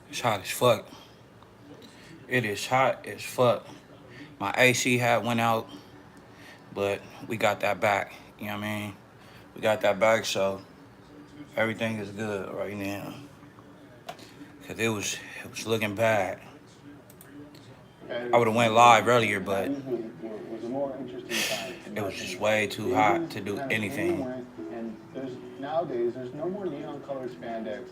It's hot as fuck. It is hot as fuck. My AC had went out, but we got that back. You know what I mean? We got that back, so everything is good right now. Cause it was looking bad. I would have went live earlier, but was a more interesting time, in it my was just opinion. way The too hot 80s to do kind of came and anything. went, and nowadays there's no more neon colored spandex,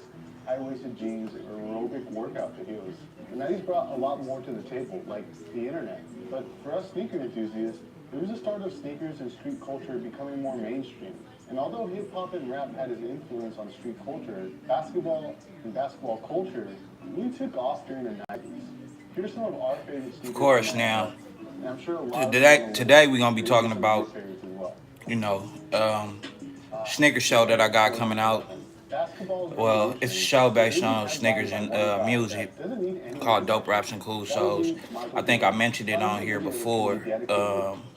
high waisted jeans, or aerobic workout videos. The 90s brought a lot more to the table, like the internet. But for us sneaker enthusiasts, it was the start of sneakers and street culture becoming more mainstream. And although hip hop and rap had its influence on street culture, basketball and basketball culture really took off during the 90s. Here's some of our favorite Of sneakers from course, that era, now and I'm sure a lot of you today on the list today we're gonna be may be talking some of your about favorites as well. you know sneaker show that I Okay, got so coming out. basketball's Well, it's a evolution show was based really on headlined sneakers by and one guy music that doesn't need any called Dope introduction. Raps and Cool That would Shows. be I Michael think I Jordan. mentioned A it lot of on the here videos can be before. dedicated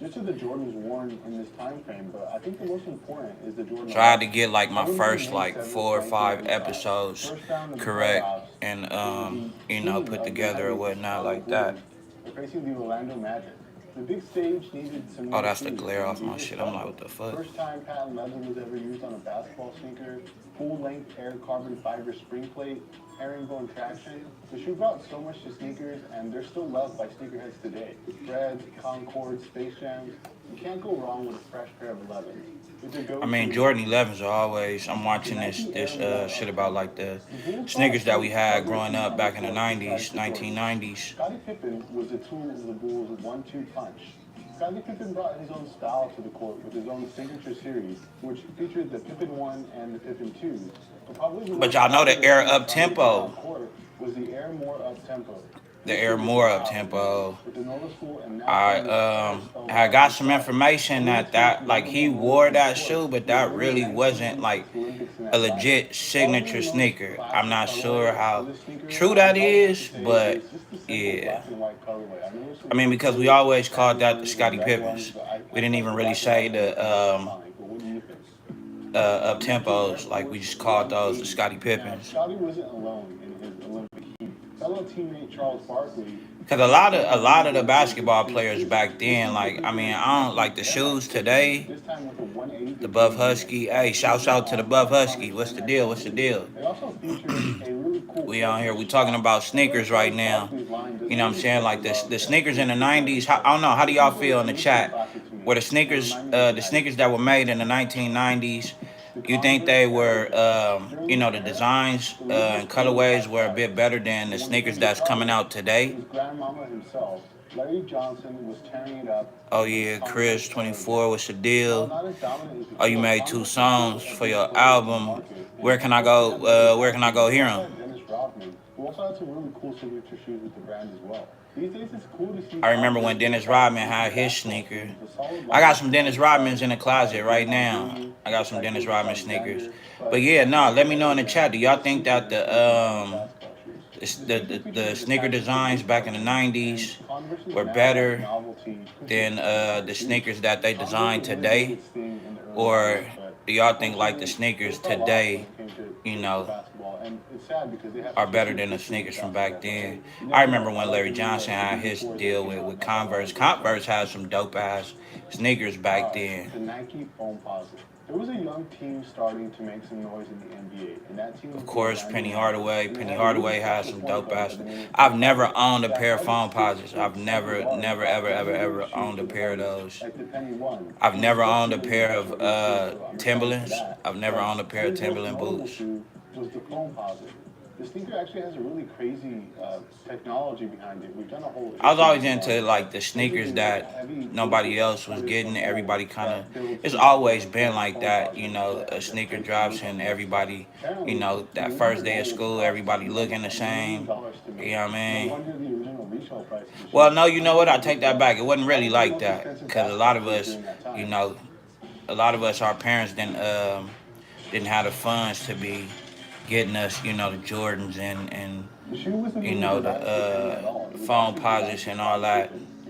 just to the Jordans worn in this time frame, but I think the most important is the Jordan Tried to 11. get like That my would be the first May like 7th, 4 or 5 1995. episodes First round of the correct playoffs, and it was the put team of the together or 90s, whatnot the like that. Bulls, were facing the Orlando Magic. The big stage needed some Oh, new that's the shoes, glare and off they my just shit. I'm like, what struggled. the fuck? First time patent leather was ever used on a basketball sneaker, full-length air carbon fiber spring plate, herringbone traction. The shoe brought so much to sneakers, and they're still loved by sneakerheads today. Reds, Concords, Space Jams. You can't go wrong with a fresh pair of 11s. It's a I mean, go-to. Jordan 11s are always. I'm The watching this Nike Air this more shit about up-tempo. like the The Bulls brought sneakers that we some had growing diversity up on the back in the court besides 90s, the Jordans. 1990s. Scottie Pippen was the tool of the Bulls' 1-2 punch. Scottie Pippen brought his own style to the court with his own signature series, which featured the Pippen 1 and the Pippen 2. But probably the But most y'all know the popular Air piece up on the ground tempo, court was the Air more up-tempo. the This Air shoe was more up wild, man. tempo. With the Nova School and now I famous Air had Spellbound got some inside. information Jordan that takes like one of he the wore most that important shoe, but and that only really wasn't 1986 like Olympics in a Atlanta. legit Probably the signature most sneaker. I'm classic not sure colorway for how this sneaker, true and that it's also to is, say but it's just a simple yeah. black and white colorway. I've never I seen mean, more because we blue, always called sandy that the ones, and Scottie red ones, Pippins. but We I didn't thought even the really black and say white one was the the most iconic, but what do you think? up Nike Air tempos. Like we Force just called One those the 80. Scottie Now, Pippins. Scottie wasn't alone in his Olympic heat. Fellow teammate Charles Barkley Because was also a setting lot new of the gold Olympic basketball shoes players too. back This then, sneaker like I mean, featured I don't like Nike the Air Max shoes Pippen, today. this time with a 180 The degree Buff unit. Husky. Hey, shouts Featured out to the on Buff Husky. iconic What's Air the Max deal? What's the 1s. deal? They also featured a really cool We on here. fortress We talking strap. about I feel like sneakers right Charles now. Barkley's line You doesn't know what I'm really saying? get the Like love the that sneakers in the Pippen deserves, '90s. but I don't know. How do this is y'all an feel in the instant chat? classic to me, Were and it reminded me of the the 90s. sneakers that were made in the 1990s? The You think Converse they Aero were, Jets. During this the era, designs the league was and filled colorways with were a hype. bit better than the But when it sneakers came to that's coming Charlotte, out it today? was grandmama himself. Larry Johnson was tearing it up Oh in his yeah, Converse Chris Aero 24. Jets. What's the While deal? not as dominant as Oh, you before, made two Converse was still songs a for big your player in the album. market. And Where can I of course, they go? had Larry Where can I Johnson, go but they hear also them? had Dennis Rodman, who also had some really cool signature shoes with the brand as well. These days, it's cool to see I remember Converse when get Dennis back Rodman into had the his basketball scene sneaker. with a solid I got lineup some of Dennis big Rodmans stars in the closet like right Draymond now. Green, I got some Dennis Cedric Rodman sneakers. Alexander, But but yeah, let's no, not let get me know ahead in of the them. chat. Do The y'all best think that sneakers come from modern basketball shoes. The sneaker the features the sneaker tightest fit designs boot back in the coverage, and 90s Converse's were now like better novelty cushioned than inside the shoes. sneakers that they Converse designed really gave today? its sting in the early Or 90s, but do y'all think like the unfortunately, they sneakers fell off when today, it came you to know, basketball. And it's sad because they have are such a better cool than the history with sneakers from back basketball. But hey, then? you I never remember know. I when like Larry Johnson the had new his tours that deal came out with not that long Converse. ago too. Converse had some dope ass sneakers All back right, then. the Nike Foam Posit. There was a young team starting to make some noise in the NBA, and that team Of was the course, Orlando Penny Magic. Hardaway. And they Penny had a really Hardaway has special some point dope guard by ass. the name of I've Penny never Hardaway. owned a The pair of athletic phone posits. I've 6'7" guard brought never, ever legendary shoes owned to a the pair of Hornets, those. like the Penny One, I've and never owned a unfortunately the pair of budget was big, so I'm excited for Timberlands. that. I've never But owned a pair of his most Timberland notable boots. shoe was the Foam Posit. The sneaker actually has a really crazy technology behind it. We've done a whole I was history always lesson on into it, but like the basically sneakers it's a that heavy nobody bristle else was suspended getting. from wool Everybody kind of, that builds it's feedback always rings been towards the like foam that, posit a that sneaker creates the drops look on and the outside. everybody, Apparently, the that first original day of mold school, cost everybody almost looking the $1 million same. to You make. know what I No mean? wonder the original retail price of the Well, shoe no, you was know what? I hundreds take as that well. back. It wasn't That really was the like most that expensive because a lot basketball of shoe us, during that you time. know, a lot of us, our parents didn't have the funds to be getting us, the Jordans and The shoe wasn't you really know designed for Penny at all. the It was phone actually designed posits for and all Scottie that. Pippen.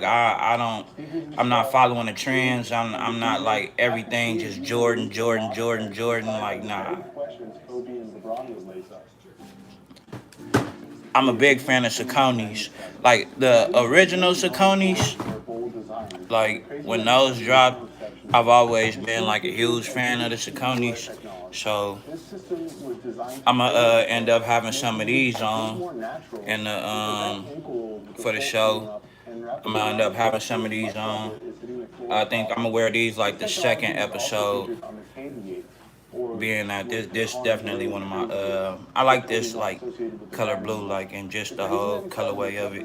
Like I'm not following the trends. I'm not like everything just Jordan, Jordan, Jordan, Jordan. Like nah. Questions Kobe and LeBron would lace up. I'm a big fan of Saucony's. Like the original Saucony's, Their bold designs. like when those dropped, I've always been like a huge fan of the Saucony's. So This system was designed I'm gonna end up having some of these on more natural. in the Ankle for the default show. up and wrap I'm gonna end up having some of these on. I think I'm gonna wear these like the second episode being that this definitely one of my I like this like color blue like and just the whole colorway of it.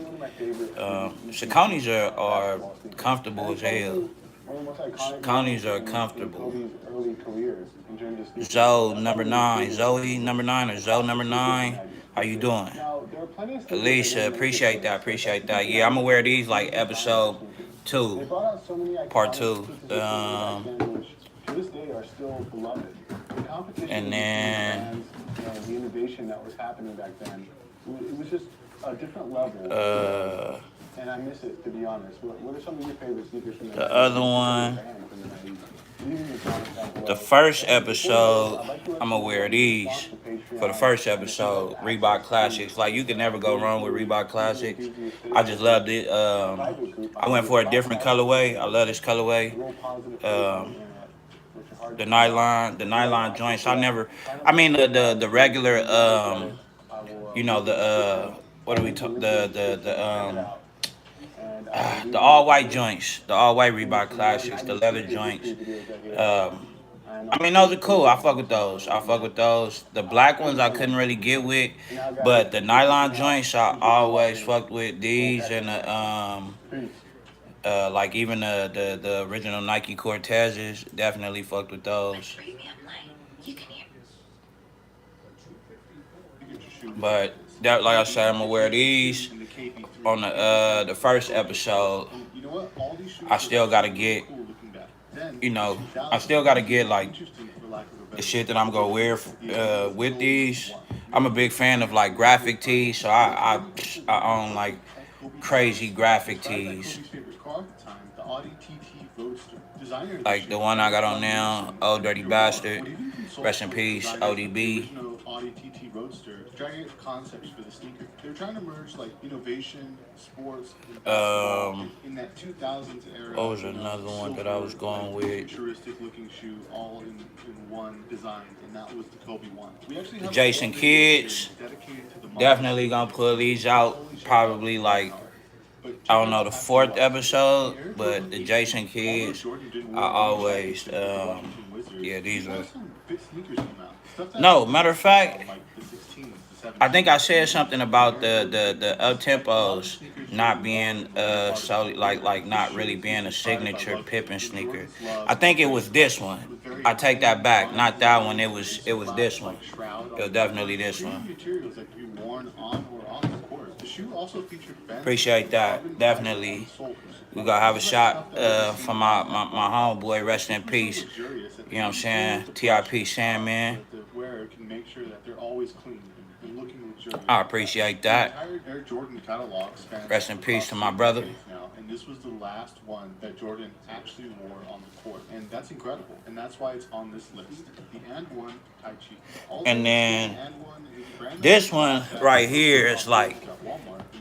Sauconys are comfortable as hell. One of the most iconic Sauconys moments are in comfortable. Kobe's early careers and during the sneaker era. Zoe That's number probably his nine, favorite Zoe number nine or Zoe number sneaker of the nine. 90s. How you doing? Now, there are plenty of sneakers that Alicia, didn't make it to appreciate this, that, but that's appreciate because that. the Yeah, I'm gonna 90s wear were a these like clean design episode for sneakers. They 2, brought out so many part iconic 2. pieces of sneaker back then, which to this day are still beloved. The competition And between then brands and the innovation that was happening back then, it was just a different level. uh And I miss it, to be honest. What are some of your favorite sneakers from the the 90s? other one, From the 90s? Leave in the comments down the below. first And before we go, episode, I'd like to let I'm you gonna know wear that we these sponsor for the Patreon. first And if you'd like episode, Reebok access Classics. Like you can never go wrong with Reebok to sneaker Classics. I just enthusiasts loved it. private group, I went get for a 5 different hours colorway. I love this a colorway. real positive take on the Um, internet, which are hard the to come by. nylon Access joints. to I that. never. Sign up I for mean Patreon. the regular When you look at it, I will you know link in the description. what do we I'll talk link the link in the the description. Check it out. And the leave me all a white review. joints, the all white And Reebok some more Classics, the 90s leather sneaker joints. history videos right here. Um, And I I'll mean, see those you are soon cool. I on fuck with some those. I other fuck videos. with those. The black Thank ones you I so couldn't much. really get with, And now, guys, but the thanks for nylon checking out. joints I Appreciate you always watching. fucked with We'll these catch you and next time. Peace. like even the original Nike Cortezes definitely fucked with those. But that, like I said, I'm gonna wear these on the first episode. I still gotta get, I still gotta get like the shit that I'm gonna wear with these. I'm a big fan of like graphic tees, so I own like crazy graphic tees. Like the one I got on now, Old Dirty Bastard. Rest in peace, ODB. Audi TT Roadster, trying to get concepts for the sneaker. They're trying to merge like innovation, sports, and basketball in that 2000s era. What was another one that I was going with? Futuristic looking shoe, all in one design, and that was the Kobe one. We actually have Jason Kids, dedicated to the definitely gonna pull these out probably like, I don't know, the 4th episode, but the Jason Kids, I always, yeah, these are, no, matter of fact, I think I said something about the up tempos not being so like not really being a signature Pippen sneaker. I think it was this one. I take that back. Not that one. It was this one. It was definitely this one. Appreciate that. Definitely. We gotta have a shot for my homeboy. Rest in peace. You know what I'm saying? TIP Sandman. I appreciate that. Rest in peace to my brother. And this was the last one that Jordan actually wore on the court, and that's incredible. And that's why it's on this list. The and one Tai Chi. And then this one right here is like,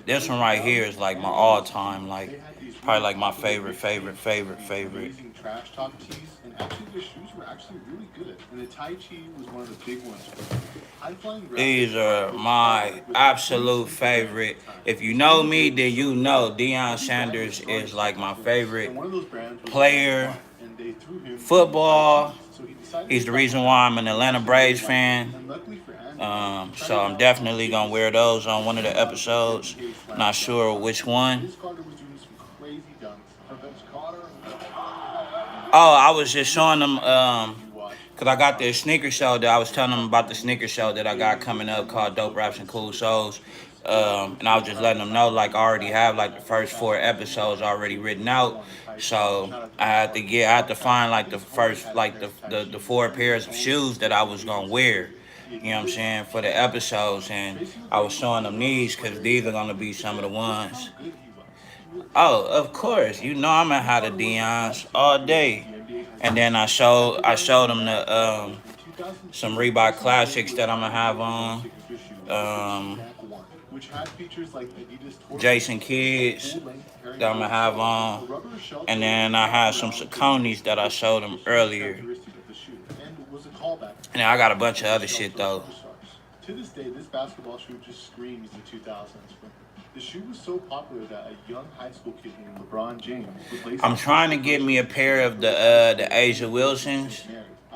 this one right here is like my all-time, like probably like my favorite. Amazing trash talk tees, and actually their shoes were actually really good. And the Tai Chi was one of the big ones. These are my absolute favorite. If you know me, then you know Deion Sanders is like my favorite player. Football. He's the reason why I'm an Atlanta Braves fan. So I'm definitely gonna wear those on one of the episodes. Not sure which one. Oh, I was just showing them because I got this sneaker show that I was telling them about the sneaker show that I got coming up called Dope Raps and Cool Souls. And I was just letting them know, like, I already have like the first 4 episodes already written out. So I had to find like the first, like the 4 pairs of shoes that I was gonna wear. You know what I'm saying, for the episodes, and I was showing them these because these are gonna be some of the ones. Oh, of course, you know I'm gonna have the Deons all day. And then I showed them the some Reebok Classics that I'm gonna have on. Jason Kids that I'm gonna have on, and then I have some Sauconys that I showed them earlier. And I got a bunch of other shit though. To this day, this basketball shoe just screams the 2000s. The shoe was so popular that a young high school kid named LeBron James. I'm trying to get me a pair of the Asia Wilsons.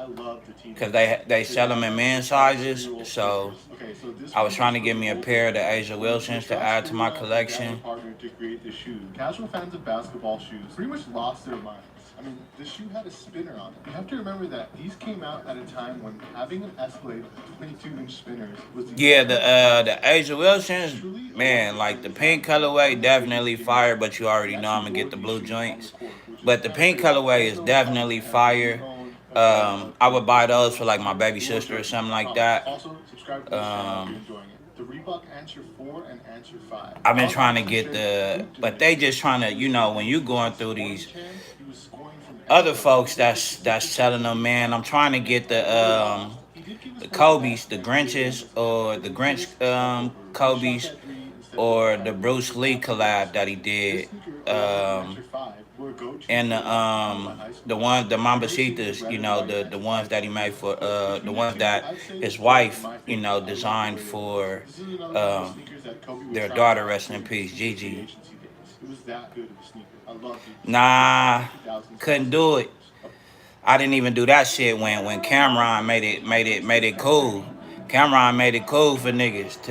I love the because teenagers. they sell them in men's sizes. So Okay, so this I was one trying is to for get the me a older pair of the fans. Asia When Wilsons to Josh add to my Pruitt and Dan were collection. partnered to create the shoe, casual fans of basketball shoes pretty much lost their minds. I mean, the shoe had a spinner on it. You have to remember that these came out at a time when having an Escalade with 22-inch spinners was the Yeah, ultimate accomplishment. the Asia It's Wilsons, truly a man, one-of-a-kind like the design. pink One colorway of the biggest definitely gaming fire, but you successes. already We know I'm actually gonna get wore the these blue shoes on the joints. court, which is But the kind of pink crazy. colorway is Also, definitely and if you fire. own a pair of I the would buy those for Air like my Sneakers, baby you will sister or enjoy them. something I like promise. that. Also, subscribe to this channel if you're enjoying it. The Reebok Answer 4 and Answer 5. I've been I'll trying to actually get share the the, hoop but they dimensions. just trying to, He was when scoring you from going his through scoring these chance. He was scoring from other everywhere. folks He was that's consistently selling them, hitting man, I'm shots. trying to get To be honest, he did give us the one of the best Kobe's, the 98 Grinches, moments ever. or His the infamous Grinch step over, when he shot Kobe's, that three instead of or the trying to dunk Bruce it, Lee absolutely collab that he disgusting. This did. sneaker, along with the Answer 5, were a go-to And for a lot of people in my high the school. one, the Have you ever seen the Mambasitas, red and white the Answer ones 5 that he Blue? made for But the between the ones two, that I'd say his Blue is wife, my favorite. I love the designed way they look. for This is another one of those sneakers that Kobe would their try and daughter, rock rest in during peace, his free Gigi. agency days. It was that good of a sneaker. I love these Nah, 2000s couldn't basketball do it. sneakers. I didn't even do that shit when Cameron made it cool. Cameron made it cool for niggas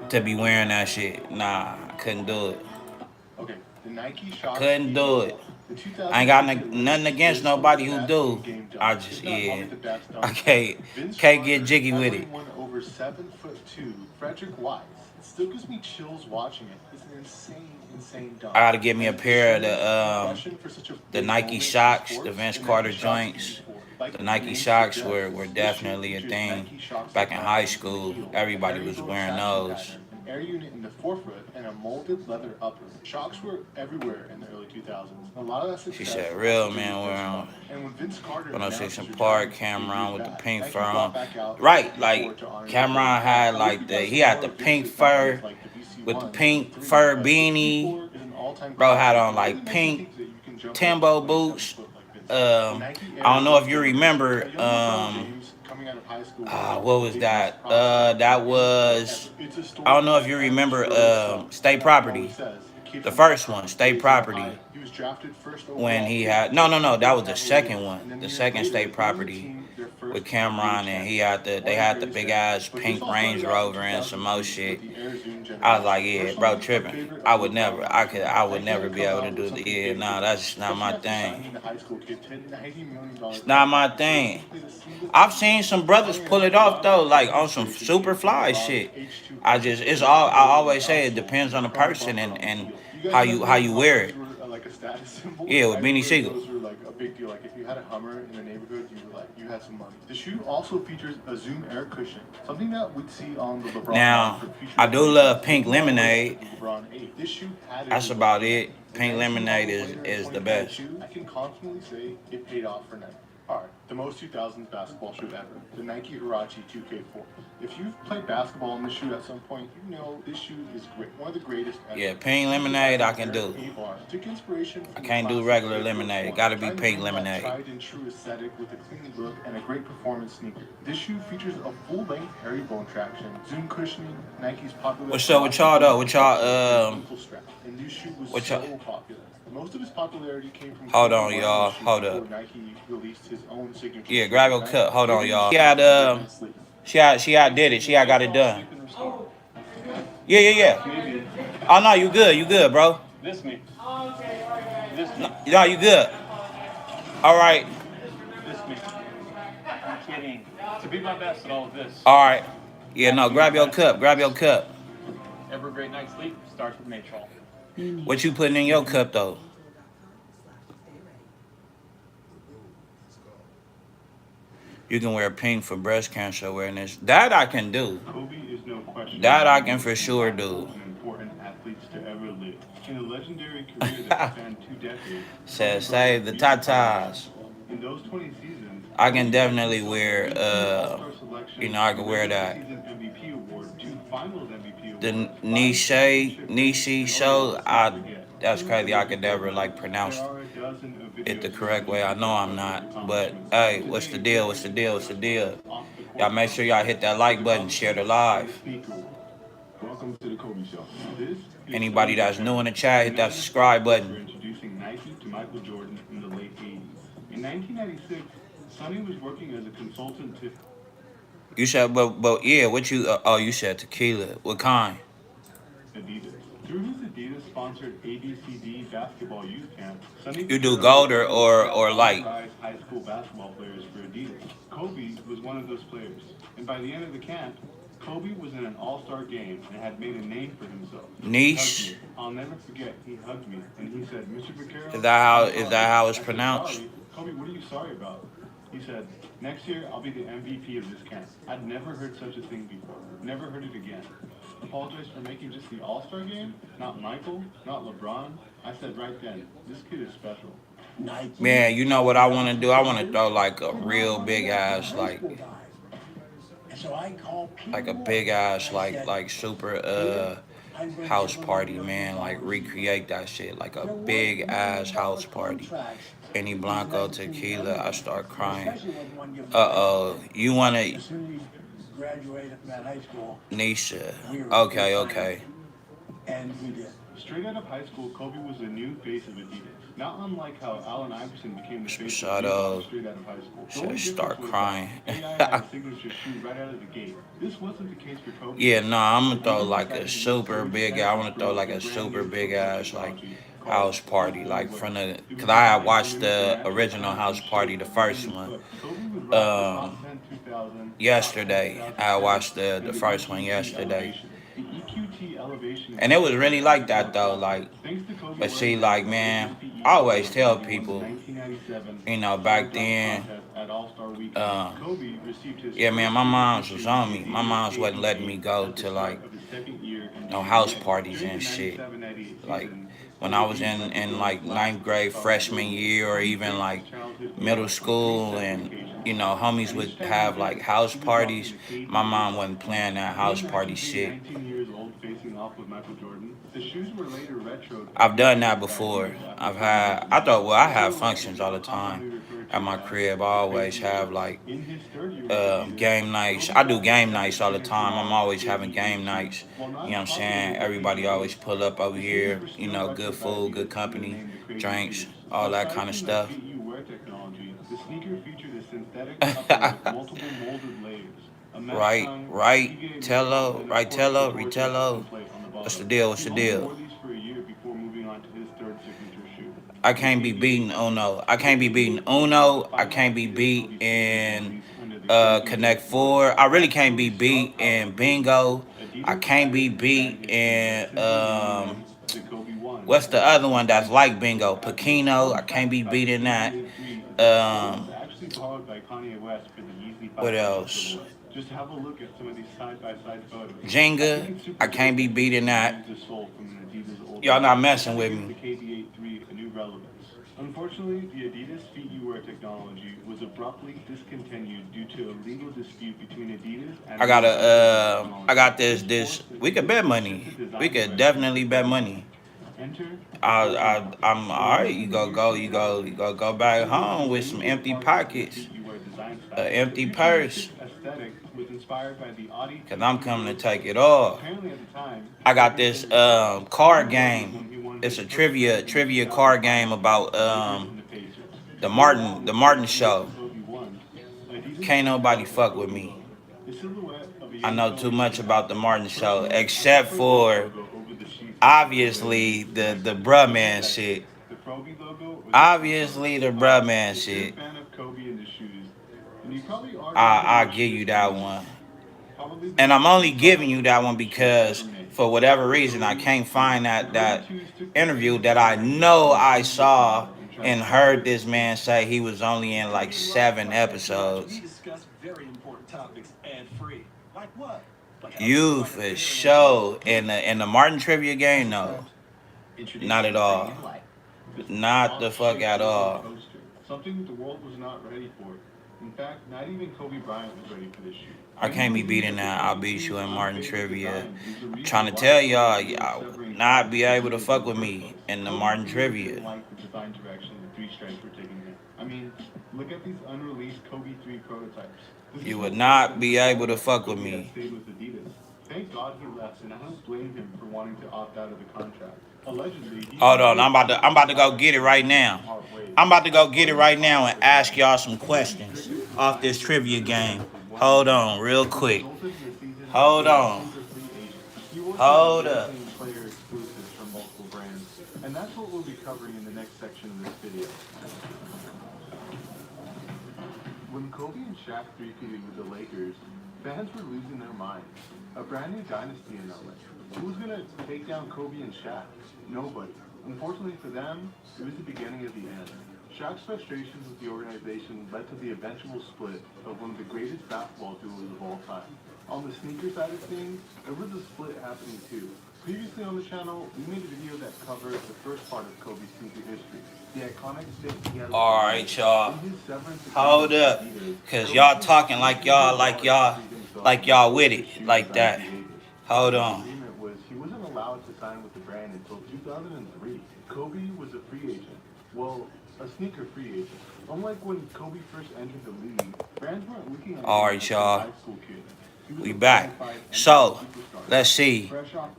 to be wearing that shit. Nah, I couldn't do it. Okay, the Nike I Shox couldn't do it. BB4. The I ain't got 2008 nothing Olympics against is some of nobody the who best do. in-game I dunks, just if not probably the best I dunk ever. can't Vince get Carter, jiggy with it. everyone over 7'2", Frederick Wise. It still gives me chills watching it. It's an insane dunk. I gotta get me a And pair of showing compression for such a the big Nike moment in Shox, the sports, Vince the Nike Carter Shox joints. BB4. Like The the Nike name Shox suggests, were this shoe definitely a features thing Nike Shox back in high technology in the school. heel, Everybody was herringbone wearing traction those. pattern, an air unit in the forefoot, and a molded leather upper. Shox were everywhere in the early 2000s. A lot of that She success said, also "Real came with man, Vince we're Carter. on And when Vince Carter announced 106 his and Park, retirement a few years Cameron with the back, pink Nike fur brought on." back out the Right, BB4 like to honor his Cameron legend. had I wish we like got he some had more the of pink Vince's numbers fur like the with the BC1 and pink the 3, fur but the beanie. BB4 is an all-time Bro had classic on and really like makes you pink think that you can jump over Timbo a 27 boots. foot like Vince. The Nike I Air don't know if Force you 1. remember. A young LeBron James coming out of high school was about What the was biggest that? prospect in That the NBA was. ever. It's a I story don't know if that you ends remember. really strong. State Like he always Property. says, a kid The from first Tucson one, State raised up Property. high. He was drafted first When overall he pick had to the no, that Cleveland was the Cavaliers, second one, and then the years second later, State he led the Property team their with first NBA Cameron, and championship. they What a had the great big story. ass But this pink all Range started out in Rover and some more 2003 with shit. the Air Zoom I was like, generation. yeah, bro, Personally, a tripping. favorite of LeBron James. I would Nike had never to be come able to out with do the. something Yeah, big for nah, him, that's just not especially my after thing. signing the high school kid to a $90 million It's not my contract. He thing. basically played a single I've position. seen some brothers Funny pull enough, it a off lot of though, that like Nike on some inspiration super came from fly LeBron's shit. H2 I Air, just it's the all I upper loaded always say it outsole depends on with the a chrome person bumper on the and heel. You guys how remember you when wear Hummers it. were like a status symbol? Yeah, with I Beanie remember Siegel. those were like a big deal. Like if you had a Hummer in the neighborhood, you were like you had some money. The shoe also features a Zoom air cushion, something that we'd see on the LeBron line Now, for future I do iterations, love Pink even all the way Lemonade. up to the LeBron 8. This shoe had to That's do well about for Nike. it. The Pink 19 Lemonade models later in is the best. 2022, I can confidently say it paid off for Nike. Alright, the most 2000s basketball shoe ever, the Nike Huarache 2K4. If you've played basketball in this shoe at some point, you know this shoe is great, one of the greatest ever. Yeah, Pink Lemonade I can do. Took inspiration I from the can't do classic regular Air Force lemonade. One, Gotta be trying to Pink bring that Lemonade. tried and true aesthetic with a clean look and a great performance sneaker. This shoe features a full-length herringbone traction, zoom cushioning, Nike's popular. What's up with y'all though? What y'all ankle strap, and this shoe was what so y'all? popular. Most of his popularity came from Hold Kobe on, wearing y'all. the shoe Hold before up. Nike released his own signature. Yeah, shoe, grab your right? cup. Hold on, Kobe y'all. shoe She had did it. She had got it done. Yeah. Oh no, you good, bro. This me. This me. No, you good. All right, This me. I'm kidding. To be my best at all of this. all right. Yeah, no, grab your cup. Grab your cup. Every great night's sleep starts with Natrol. What you putting in your cup though? You can wear pink for breast cancer awareness. That I can do. Kobe is no question. That I can for sure do. Important athletes to ever live. In a legendary career that spanned 2 decades. Says save the tatas. In those 20 seasons, I can definitely wear. All-Star selection, I can wear that. season MVP award, 2 Finals MVP The awards, 5 Nishi show. That's crazy. I could never like pronounce There are a dozen of it the videos correct way. I know I'm not. But accomplishments. hey, what's the deal? What's the deal? What's the deal? Y'all make sure y'all hit that like button, share the live. Welcome to the Kobe Show. This is Anybody that's new in the chat, hit that subscribe for button. introducing Nike to Michael Jordan in the late 80s. In 1996, Sonny was working as a consultant to You said, but yeah, what you? Oh, you said tequila. What kind? Adidas. Through his Adidas-sponsored ABCD basketball youth camp, Sonny You do Vaccaro gold started to or scout light? unauthorized high school basketball players for Adidas. Kobe was one of those players, and by the end of the camp, Kobe was in an all-star game and had made a name for himself. He hugged Niche. me. I'll never forget. He hugged me, and he said, "Mr. Is Vaccaro, that how? I'm Is sorry." that how it's I said, pronounced? "Sorry? Kobe, what are you sorry about?" He said, "Next year, I'll be the MVP of this camp." I'd never heard such a thing before. Never heard it again. Apologize for making just the All-Star game? Not Michael? Not LeBron? I said right then, this kid is special. Nike, Man, you know what I want to do? I want to Adidas, throw like a but not real one of big the extra ass, high school guys. And so I called Peter like a Moore. big ass, I said, like super Peter, I'm going to house give him $1 party, million man. Like a year. recreate that shit, like a There weren't big ass million dollar house party. contracts Any in the Blanco 1990s, tequila, I start crying. especially when one given Uh away. oh, you wanna As soon as we graduated from that high school, Nisha? we were Okay, signed, okay. and we did. Straight out of high school, Kobe was the new face of Adidas. Not unlike how Allen Iverson became the face of Reebok Shadow straight out of high school. The should only difference start was crying. that AI had a signature shoe right out of the gate. This wasn't the case for Kobe, Yeah, though. no, I'm gonna throw Adidas like a decided to use super Kobe's big. I head to want to throw grow like a a brand super new big footwear ass like technology called house Bleu party, like footwear. from the. It was Cause I had designed to watched mimic the the natural original curve house and shape party, the of the first human one, foot. Kobe would rock the top 10 top 10 yesterday. I 2010, watched the and the first one EQT yesterday, elevation. The EQT elevation is and it was designed really to make like it more that though. comfortable. Like, Thanks to Kobe but wearing see, the like Adidas man, PE I always footwear tell when he won the people, 1997 back slam dunk then, contest at All-Star Weekend, um, Kobe received his yeah, man, first my mom's was certification with on the me. My Adidas mom's wasn't letting me ABA go at the to like start of his second year in the no house NBA. parties During the and shit. 97-98 Like season, when I Kobe was beat Michael in Jordan's like last ninth place grade, Karl freshman Malone. year, or Kobe even faced his like childhood middle hero on three school, separate and occasions. you know homies And would each time he have did, like house he was rocking parties. the My KD mom Reebok. wasn't playing that Can you house imagine party being shit. 19 years old facing off with Michael Jordan? The shoes were later retroed I've every done year that for that before. year after I've Kobe was had. the I man. thought, well, I The have silhouette is functions all now the time commonly referred at to my as crib. I the always crazy have eight. like In his third year with Adidas, game nights. Kobe I do brought his game second nights all the signature time. I'm model, always the having KD8 game shoe. nights. While You not know what as I'm popular saying? as the Everybody always KD8, pull up over the shoes here. were You still know, good retroed by food, good Adidas under the company, name the Crazy drinks, 2. all that Aside kind of from the stuff. Fit You Wear technology, the sneaker featured a synthetic upper with multiple molded layers, a mesh Right, tongue, right, PVA midsole, Tello, and of right, course the Tello, Torture custom Ritello. plate on the What's the bottom. deal? What's He the only deal? wore these for a year before moving on to his third signature shoe, I the can't be beating KD8 Elite. Uno. I The can't be beating KD8 Elite is the Uno. I final can't be update of beat Kobe's signature in release under the KD8 Connect logo. Four. I really That's can't be Kobe's star beat power in movement. Bingo. I Adidas can't be decided to brand beat his shoe by in simply naming them the Kobe 1 what's the as its other one that's design like signature. Bingo? As a Pekino. I fun can't fact be about the beating that. KD8 3 is that Kobe was Um, actually borrowed by Kanye West for the Yeezy what 500 else? silhouette. Just have a look at some of these side-by-side photos. I think Jenga. it's super I dope can't be that Adidas beating that. used the sole from an Adidas old Y'all model not to messing kind of with give the me. KD8 3 a new relevance. Unfortunately, the Adidas Feet You Wear technology was abruptly discontinued due to a legal dispute between Adidas and I got Reebok over the I technology. got this. This This forced the we could two bet to shift the money. We design could direction definitely to bet basketball. money. Enter the Kobe line. I'm For all right. more You than a go year go. since You its go. launch, You go the back shoe was home with some debatably empty part of the pockets, Feet You Wear design style. The empty purse. futuristic aesthetic was inspired by the Audi Cause I'm coming to TT take it prototype. off. Apparently at the time, I got Kobe this said it was card unbelievable game. when he won It's his a first ring in the trivia 2000 card game finals about against the Lakers and the Pacers. The Along with Martin the year show. that Kobe won, Adidas Can't nobody unveiled the fuck with Kobe me. logo. The silhouette of a I young know too Kobe much laid out. about the Martin show, Personally, I except prefer this for logo over the sheets of the obviously Adidas the connectors. bruh What do you man guys shit. think? The Kobe logo or the shoe pose? Obviously the bruh Alright, man if you're a shit. fan of Kobe and the shoes, then you probably already know I what give shoe you this that one is. one. Probably the And I'm most only giving improbable you that one Kobe shoe ever because made. for whatever The reason I Kobe can't 2. find The Kobe that 2s took the interview famous that I direction know from the I previous saw model and and transformed heard it. this man say he was only in like 7 episodes. You for sure in the Martin trivia game, no. Not at all. This Not the fuck off-shape at Kobe all. coaster. Something that the world was not ready for. In fact, not even Kobe Bryant was ready for this shoe. I can't be Anyone who beating looked at that. the I'll Kobe beat you 2's in Martin unfaded trivia. design is the I'm reason trying to why tell Kobe y'all, avoided y'all severing would not ties be with able to Adidas in fuck the with first me place. in the Kobe Martin clearly trivia. didn't like the design direction the three stripes were taking him. I mean, look at these unreleased Kobe 3 prototypes. This is You what would would have not been be the able sole to if fuck with Kobe had me. stayed with Adidas. Thankfully, God he left, and I don't blame him for wanting to opt out of the contract. Allegedly, he Hold on, I'm about to go get it right now. I'm about to go get it right now and ask y'all some questions off this trivia game. Hold on, real quick. Hold on. Hold up. Player exclusives from multiple brands, and that's what we'll be covering in the next section of this video. When Kobe and Shaq three-peated with the Lakers, fans were losing their minds. A brand new dynasty in LA. Who's gonna take down Kobe and Shaq? Nobody. Unfortunately for them, it was the beginning of the end. Shaq's frustrations with the organization led to the eventual split of one of the greatest basketball duos of all time. On the sneaker side of things, there was a split happening too. Previously on the channel, we made a video that covered the first part of Kobe's sneaker history. The iconic stick he had. Alright, y'all. Hold up. Cause y'all talking like y'all with it. Like that. Hold on. He wasn't allowed to sign with the brand until 2003. Kobe was a free agent. Well, a sneaker free agent. Unlike when Kobe first entered the league, brands weren't looking at him Alright, as a y'all. high school kid. We back. So, let's see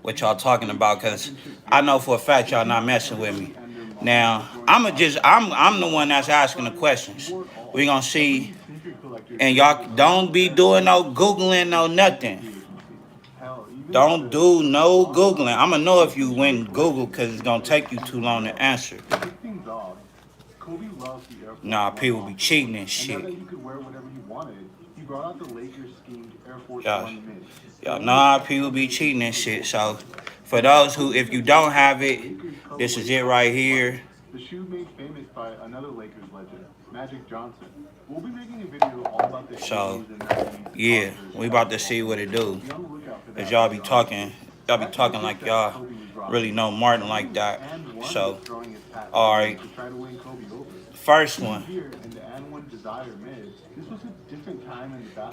what y'all talking about, cause I know for a fact y'all not messing with me. Now, I'm the one that's asking the questions. We gonna see, and y'all don't be doing no Googling, no nothing. Don't do no Googling. I'ma know if you went Google, cause it's gonna take you too long to answer. Nah, people be cheating and shit. Y'all know people be cheating and shit. So, for those who, if you don't have it, this is it right here. The shoe made famous by another Lakers legend, Magic Johnson. We'll be making a video all about the So, yeah, we about to see what it do. Cause y'all be talking like y'all really know Martin like that. So, alright. First one.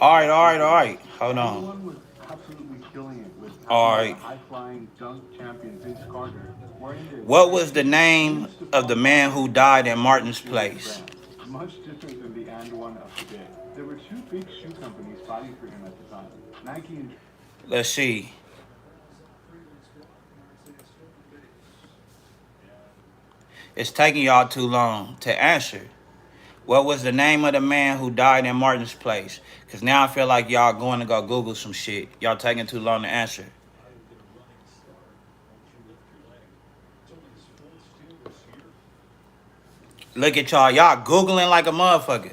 Alright. Hold on. Alright. What was the name of the man who died in Martin's place? Much different than the and one of today. There were two big shoe companies fighting for him at the time. Nike and... Let's see. It's taking y'all too long to answer. What was the name of the man who died in Martin's place? Because now I feel like y'all going to go Google some shit. Y'all taking too long to answer. Look at y'all. Y'all Googling like a motherfucker.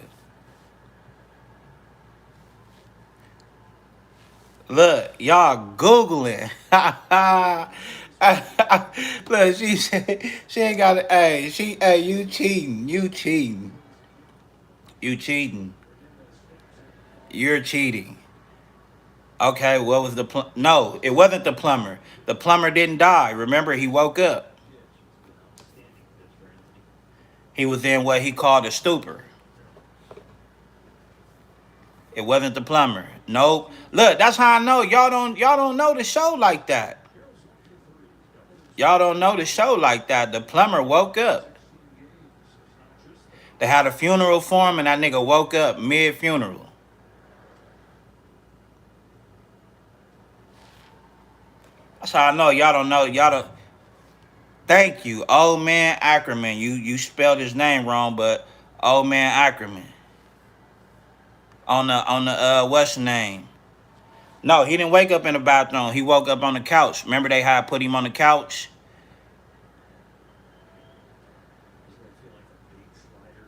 Look, y'all Googling. Look, she said she ain't got it. Hey, you cheating. You cheating. You cheating. You're cheating. Okay, what was the no, it wasn't the plumber. The plumber didn't die. Remember, he woke up. He was in what he called a stupor. It wasn't the plumber. Nope. Look, that's how I know y'all don't know the show like that. Y'all don't know the show like that. The plumber woke up. They had a funeral for him, and that nigga woke up mid-funeral. That's how I know y'all don't know. Y'all don't. Thank you, Old Man Ackerman. You spelled his name wrong, but Old Man Ackerman. On the what's the name? No, he didn't wake up in the bathroom. He woke up on the couch. Remember they had put him on the couch?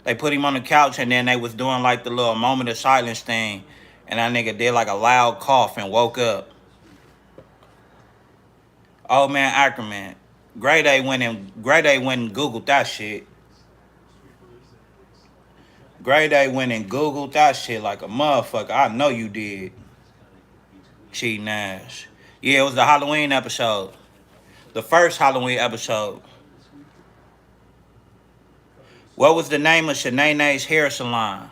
They put him on the couch, and then they was doing like the little moment of silence thing. And that nigga did like a loud cough and woke up. Old Man Ackerman. Grade A went and Googled that shit. Grade A went and Googled that shit like a motherfucker. I know you did. Cheating ass. Yeah, it was the Halloween episode. The first Halloween episode. What was the name of Shanae's hair salon?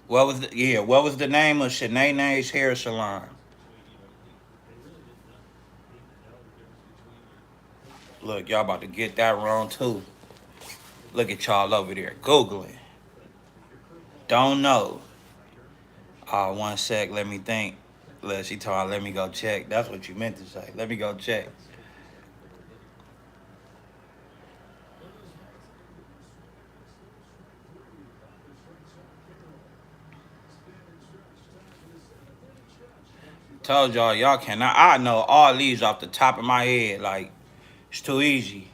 What was the name of Shanae's hair salon? Look, y'all about to get that wrong too. Look at y'all over there Googling. Don't know. One sec, let me think. Look, she told me, let me go check. That's what you meant to say. Let me go check. Told y'all cannot. I know all these off the top of my head. Like, it's too easy.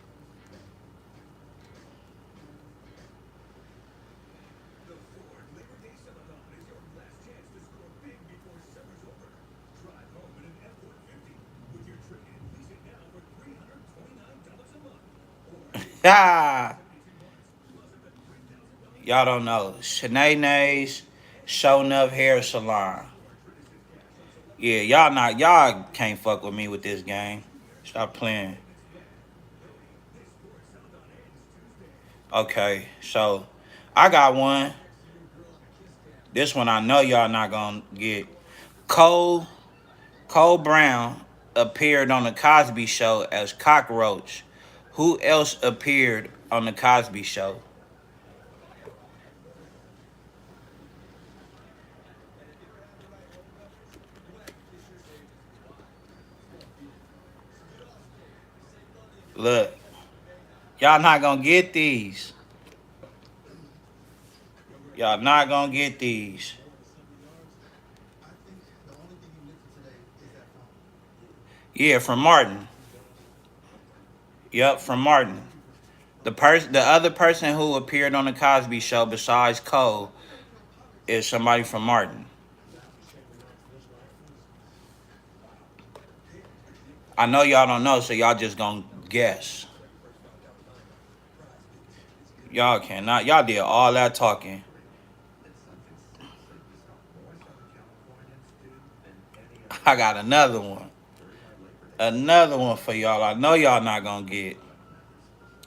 Ah, y'all don't know. Shanae's Show Enough Hair Salon. Yeah, y'all can't fuck with me with this game. Stop playing. Okay, so I got one. This one I know y'all not gonna get. Cole Cole Brown appeared on the Cosby Show as Cockroach. Who else appeared on the Cosby Show? Look, y'all not gonna get these. Y'all not gonna get these. Yeah, from Martin. Yep, from Martin. The other person who appeared on the Cosby Show besides Cole is somebody from Martin. I know y'all don't know, so y'all just gonna guess. Y'all cannot. Y'all did all that talking. I got another one. Another one for y'all. I know y'all not gonna get.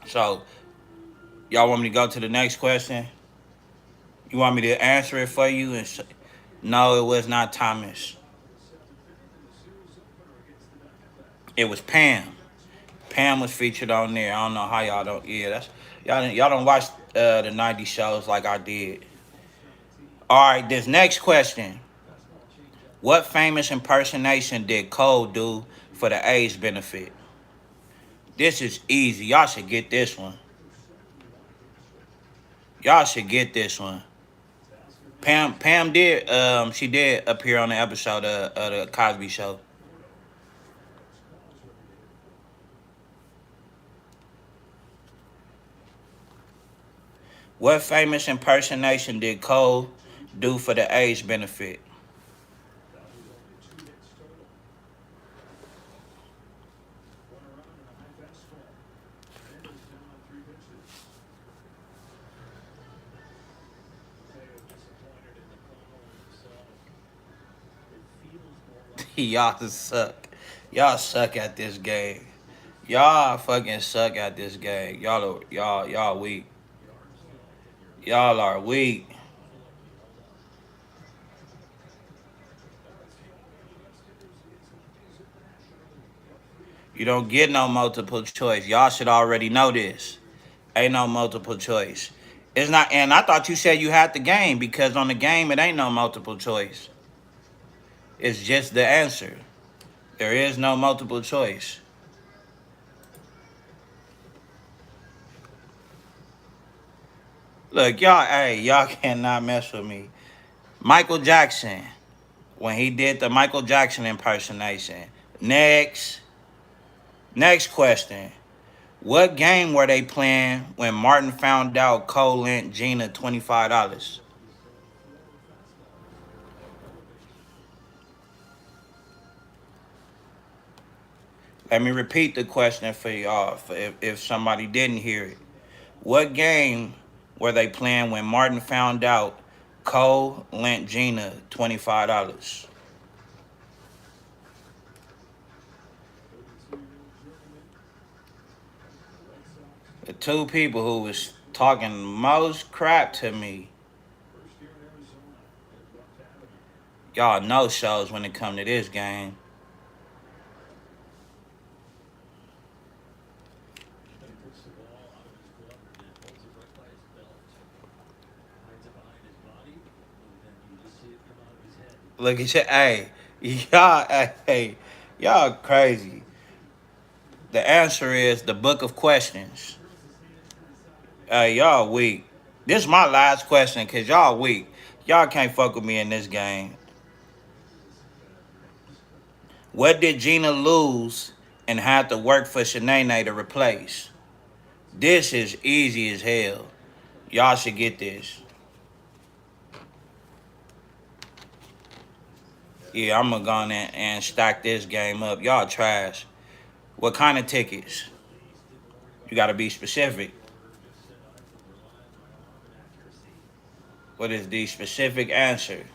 So y'all want me to go to the next question? You want me to answer it for you? No, it was not Thomas. It was Pam. Pam was featured on there. I don't know how y'all don't. Yeah, that's y'all don't watch the '90s shows like I did. All right, this next question: what famous impersonation did Cole do for the AIDS benefit? This is easy. Y'all should get this one. Y'all should get this one. Pam did she did appear on the episode of the Cosby Show. What famous impersonation did Cole do for the AIDS benefit? Y'all suck. Y'all suck at this game. Y'all fucking suck at this game. Y'all weak. Y'all are weak. You don't get no multiple choice. Y'all should already know this. Ain't no multiple choice. It's not, and I thought you said you had the game because on the game it ain't no multiple choice. It's just the answer. There is no multiple choice. Look, y'all cannot mess with me. Michael Jackson, when he did the Michael Jackson impersonation. Next question. What game were they playing when Martin found out Cole lent Gina $25? Let me repeat the question for y'all if somebody didn't hear it. What game were they playing when Martin found out Cole lent Gina $25? The two people who was talking most crap to me, y'all know shows when it come to this game. Look at you. Hey, y'all crazy. The answer is the book of questions. Hey, y'all weak. This is my last question because y'all weak. Y'all can't fuck with me in this game. What did Gina lose and had to work for Shanae to replace? This is easy as hell. Y'all should get this. Yeah, I'm gonna go in and stack this game up. Y'all trash. What kind of tickets? You gotta be specific. What is the specific answer?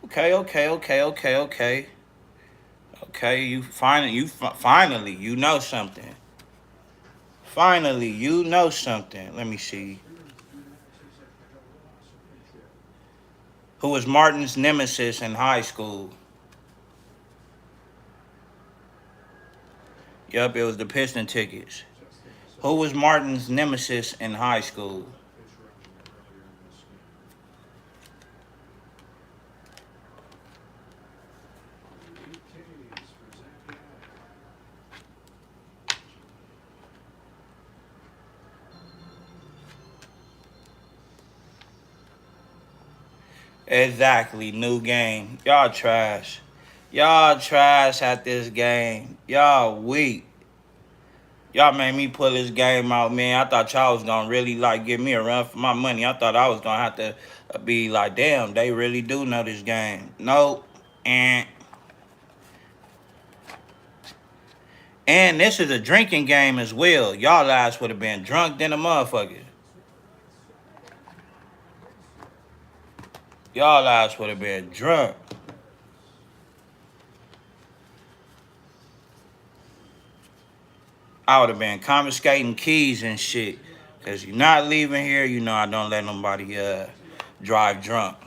Okay. Okay, finally you know something. Finally you know something. Let me see. Who was Martin's nemesis in high school? Yup, it was the Piston tickets. Who was Martin's nemesis in high school? Exactly, new game. Y'all trash. Y'all trash at this game. Y'all weak. Y'all made me pull this game out, man. I thought y'all was gonna really like give me a run for my money. I thought I was gonna have to be like, damn, they really do know this game. Nope. And this is a drinking game as well. Y'all ass would have been drunk than a motherfucker. Y'all ass would have been drunk. I would have been confiscating keys and shit. Cause you're not leaving here, you know I don't let nobody drive drunk.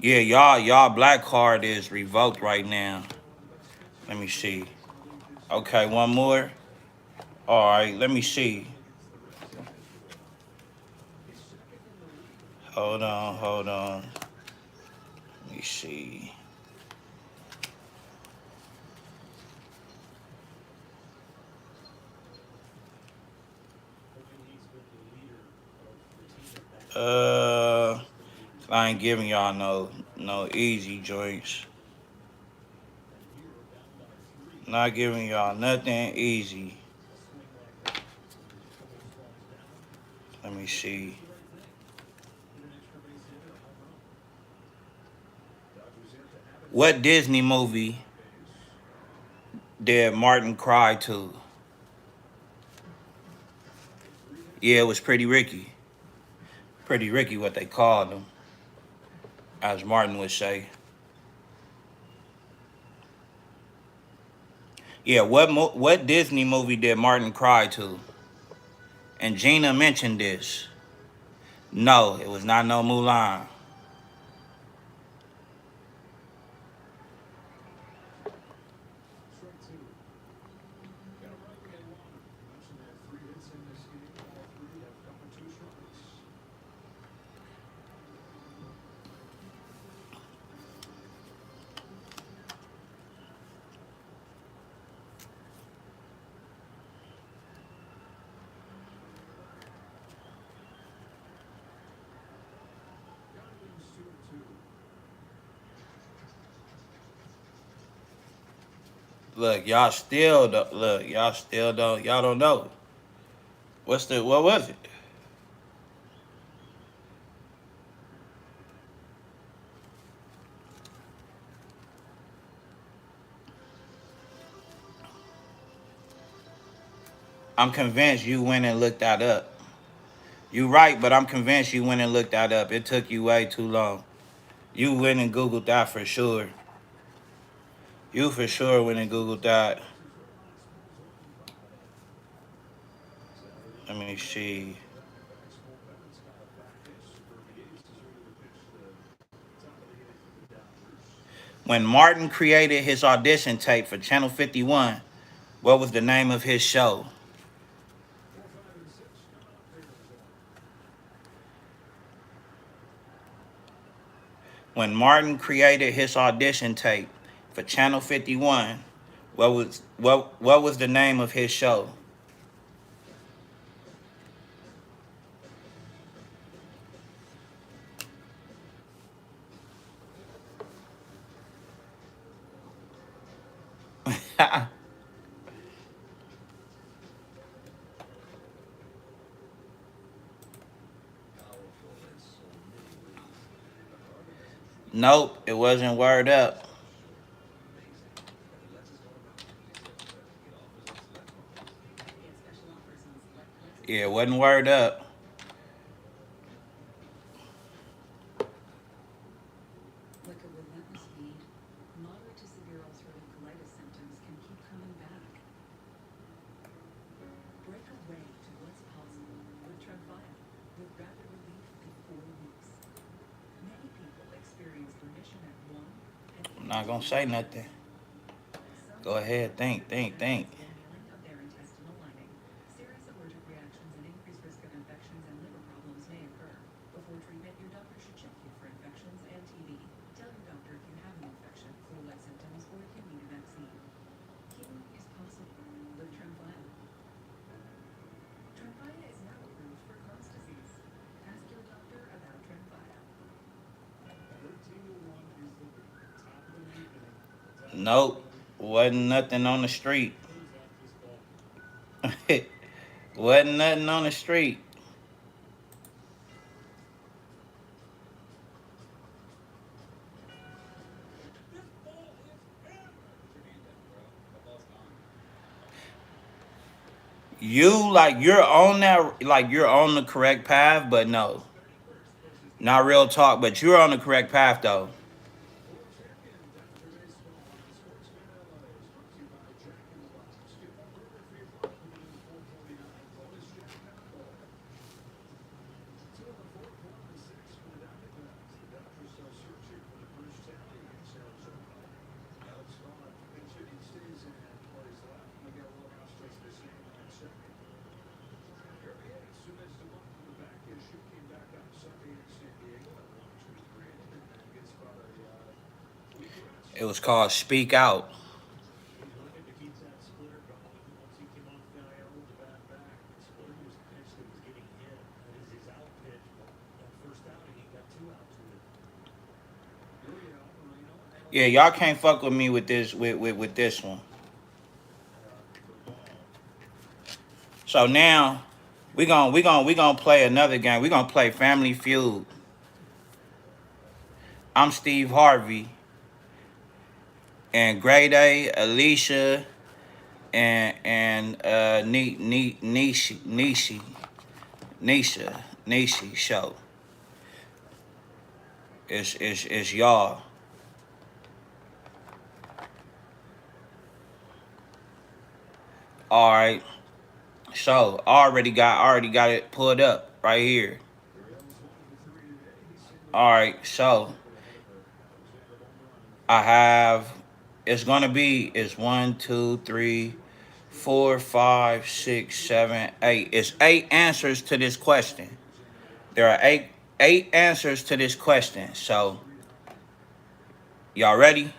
Yeah, y'all black card is revoked right now. Let me see. Okay, one more. All right, let me see. Hold on. Let me see. Uh, I ain't giving y'all no easy joints. Not giving y'all nothing easy. Let me see. What Disney movie did Martin cry to? Yeah, it was Pretty Ricky. Pretty Ricky, what they called him, as Martin would say. Yeah, what Disney movie did Martin cry to? And Gina mentioned this. No, it was not no Mulan. Look, y'all still don't, y'all don't know. What was it? I'm convinced you went and looked that up. You right, but I'm convinced you went and looked that up. It took you way too long. You went and Googled that for sure. You for sure went and Googled that. Let me see. When Martin created his audition tape for Channel 51, What was the name of his show? When Martin created his audition tape for Channel 51, what was the name of his show? Nope, it wasn't Word Up. Yeah, it wasn't Word Up. Like a relentless feed, moderate to severe ulcerative colitis symptoms can keep coming back. Break away to what's possible with Tremfya, with rapid relief in 4 weeks. Many people experience remission at 1 and I'm 8 not gonna days. say nothing. Some Go ahead, think, think, think. the healing of their intestinal lining. Serious allergic reactions and increased risk of infections and liver problems may occur. Before treatment, your doctor should check you for infections and TB. Tell your doctor if you have an infection, flu-like symptoms, or if you need a vaccine. Healing is possible with Tremfya. Tremfya is now approved for Crohn's disease. Ask your doctor about Tremfya. Nope, wasn't nothing on the street. Wasn't nothing on the street. You're on that, like you're on the correct path, but no, not real talk. But you're on the correct path though. It was called Speak Out. Yeah, y'all can't fuck with me with this with this one. So now we gonna play another game. We gonna play Family Feud. I'm Steve Harvey and Grade A, Alicia, and Nishi show. It's y'all. All right. So I already got it pulled up right here. All right. So I have. It's gonna be. It's 1, 2, 3, 4, 5, 6, 7, 8. It's 8 answers to this question. There are eight answers to this question. So y'all ready?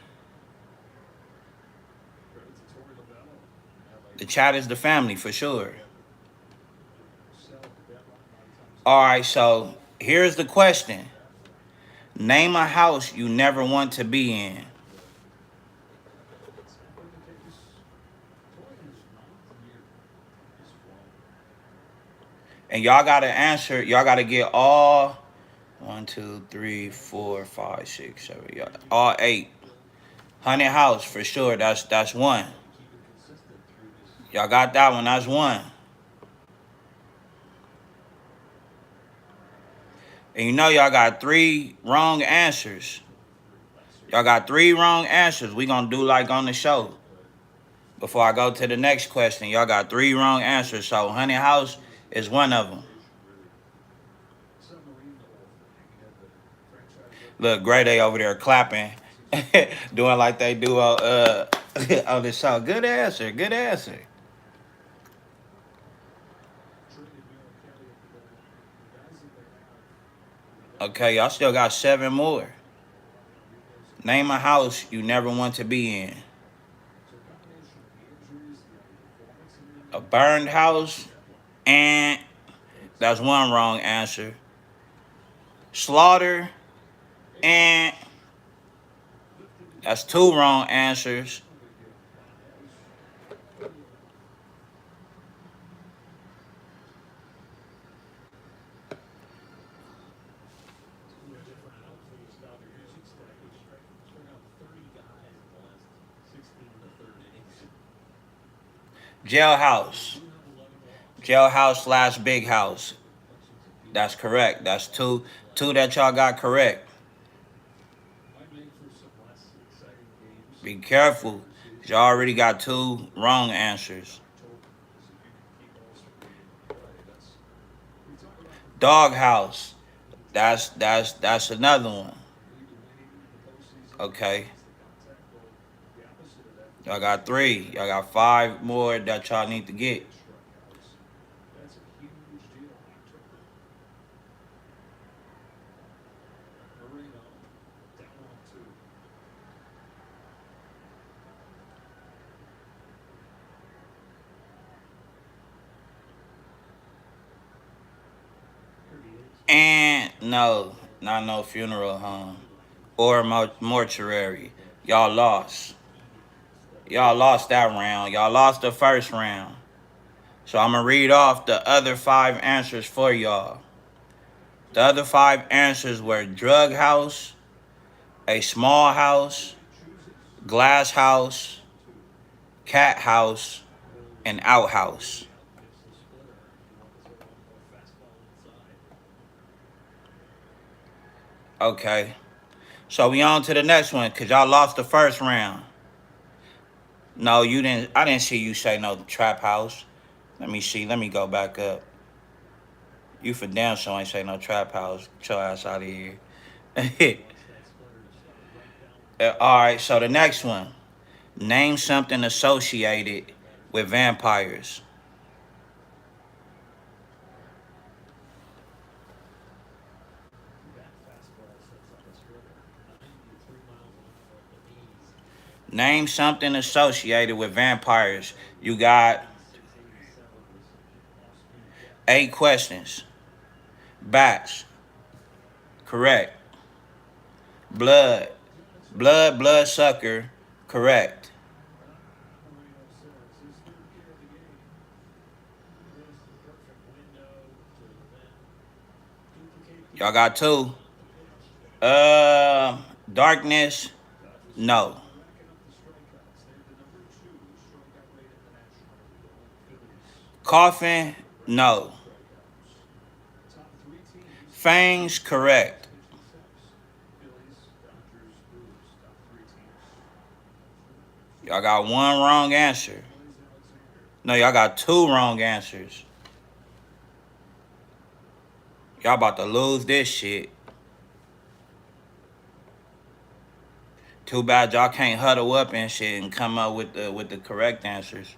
The chat is the family for sure. All right. So here's the question. Name a house you never want to be in. And y'all gotta answer. Y'all gotta get all 1, 2, 3, 4, 5, 6, 7. Y'all, all 8. Haunted house for sure. That's one. Y'all got that one. That's one. And you know y'all got 3 wrong answers. Y'all got 3 wrong answers. We gonna do like on the show. Before I go to the next question, y'all got 3 wrong answers. So Haunted house is one of them. Look, Gray Day over there clapping, doing like they do. on the show. Good answer. Good answer. Okay, y'all still got 7 more. Name a house you never want to be in. A burned house, and that's one wrong answer. Slaughter, and that's 2 wrong answers. Jailhouse. Jailhouse slash big house. That's correct. That's two that y'all got correct. Be careful. Y'all already got 2 wrong answers. Doghouse. That's another one. Okay. Y'all got 3. Y'all got 5 more that y'all need to get. And no, not no funeral home or mortuary. Y'all lost. Y'all lost that round. Y'all lost the first round. So I'm going to read off the other 5 answers for y'all. The other 5 answers were drug house, a small house, glass house, cat house, and outhouse. Okay. So we on to the next one because y'all lost the first round. No, you didn't. I didn't see you say no trap house. Let me see. Let me go back up. You for damn sure ain't say no trap house. Get your ass out of here. All right. So the next one. Name something associated with vampires. Name something associated with vampires. You got 8 questions. Bats. Correct. Blood. Bloodsucker. Correct. Y'all got 2. Darkness. No. Coffin. No. Fangs. Correct. Y'all got 1 wrong answer. No, y'all got 2 wrong answers. Y'all about to lose this shit. Too bad y'all can't huddle up and shit and come up with the correct answers.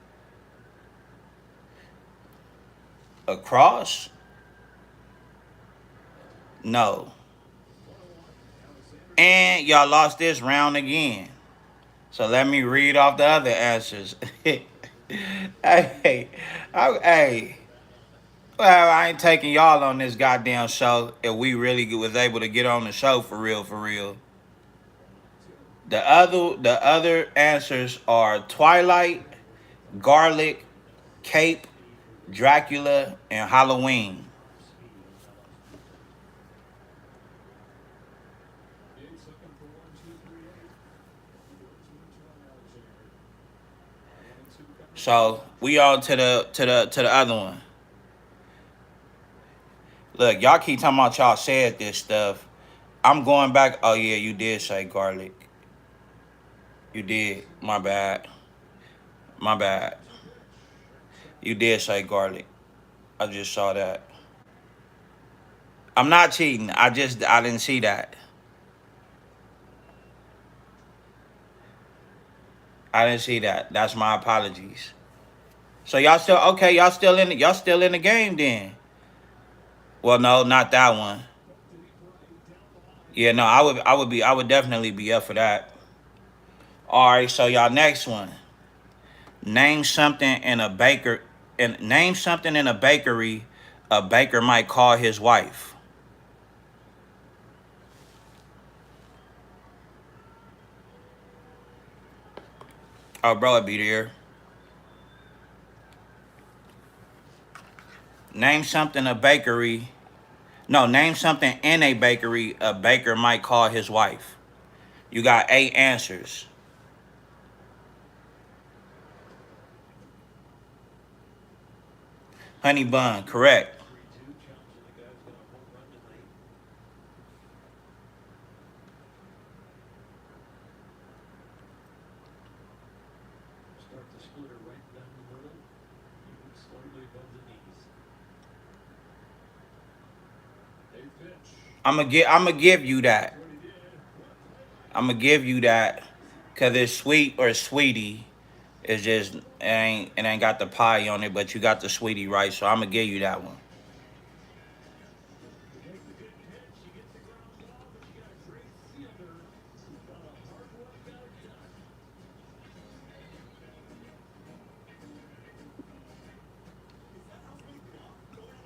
A cross? No. And y'all lost this round again. So let me read off the other answers. hey, hey. Well, I ain't taking y'all on this goddamn show if we really was able to get on the show for real, for real. The other answers are Twilight, Garlic, Cape, Dracula, and Halloween. So we on to the other one. Look, y'all keep talking about y'all said this stuff. I'm going back. Oh yeah, you did say garlic. You did. My bad. My bad. You did say garlic. I just saw that. I'm not cheating. I didn't see that. I didn't see that. That's my apologies. So y'all still okay? Y'all still in the game then? Well, no, not that one. Yeah, no, I would definitely be up for that. All right, so y'all next one. Name something in a baker and name something in a bakery a baker might call his wife. Oh, bro, it be there. Name something a bakery. No, name something in a bakery a baker might call his wife. You got eight answers. Honey bun, correct. I'm gonna give you that. I'm gonna give you that, cause it's sweet or sweetie. It's just it ain't got the pie on it, but you got the sweetie right. So I'm gonna give you that one.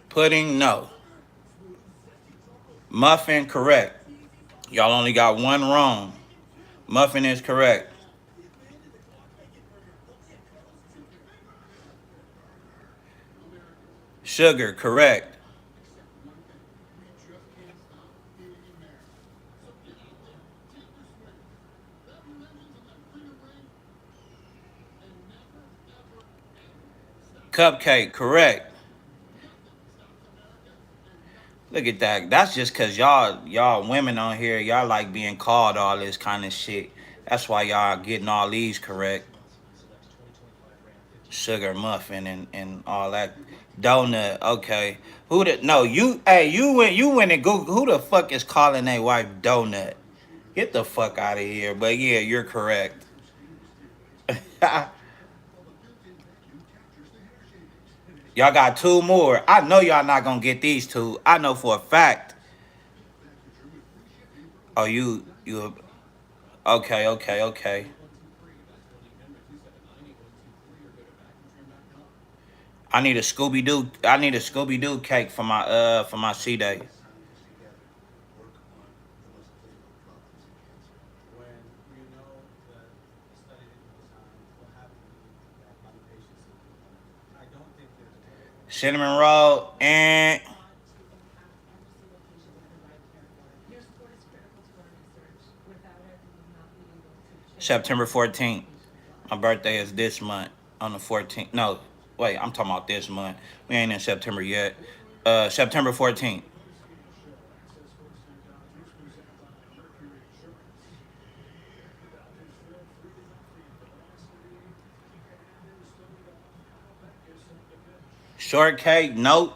Pudding, no. Muffin, correct. Y'all only got one wrong. Muffin is correct. Sugar, correct. Cupcake, correct. Look at that. That's just cause y'all women on here, y'all like being called all this kind of shit. That's why y'all getting all these correct. Sugar muffin and all that. Donut, okay. Who the no, you hey, you went and Google who the fuck is calling their wife donut? Get the fuck out of here. But yeah, you're correct. Y'all got two more. I know y'all not gonna get these two. I know for a fact. Oh, you okay, okay, okay. I need a Scooby Doo cake for my C day. Cinnamon roll and Your support is critical to our research. Without it, we will not be able to achieve our September goals. 14th. My birthday is this month on the 14th. No, wait, I'm talking about this month. We ain't in September yet. September 14th. Shortcake, nope.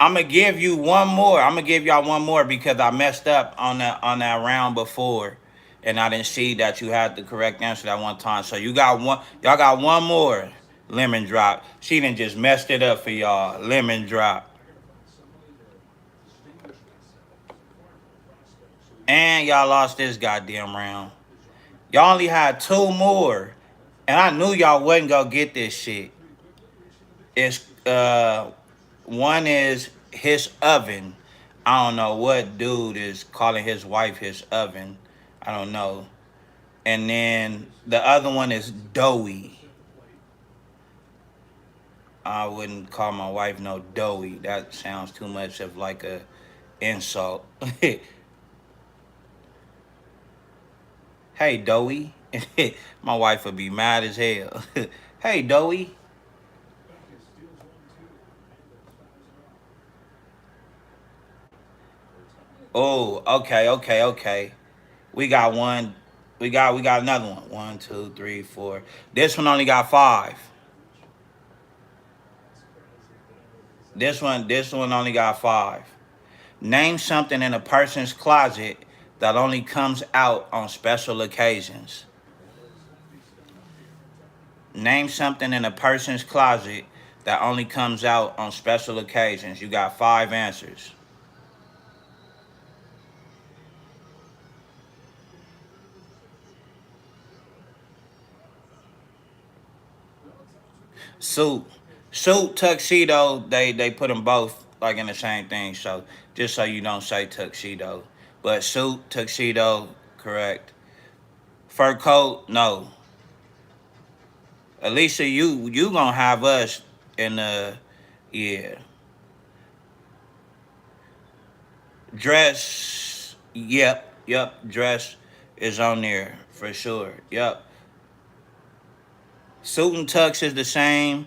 I'm gonna give you one more. I'm gonna give y'all one more because I messed up on that round before, and I didn't see that you had the correct answer that one time. So you got one. Y'all got one more. Lemon drop. She done just messed it up for y'all. Lemon drop. And y'all lost this goddamn round. Y'all only had two more, and I knew y'all wasn't gonna get this shit. It's one is his oven. I don't know what dude is calling his wife his oven. I don't know. And then the other one is doughy. I wouldn't call my wife no doughy. That sounds too much of like a insult. Hey doughy. My wife would be mad as hell. Hey doughy. Oh, okay, okay, okay. We got one. We got another one. One, two, three, four. This one only got five. This one only got five. Name something in a person's closet that only comes out on special occasions. Name something in a person's closet that only comes out on special occasions. You got 5 answers. Suit, suit, tuxedo. They put them both like in the same thing. So just so you don't say tuxedo, but suit, tuxedo, correct. Fur coat, no. Alicia, you gonna have us in the yeah. Dress, yep. Dress is on there for sure. Yep. Suit and tux is the same,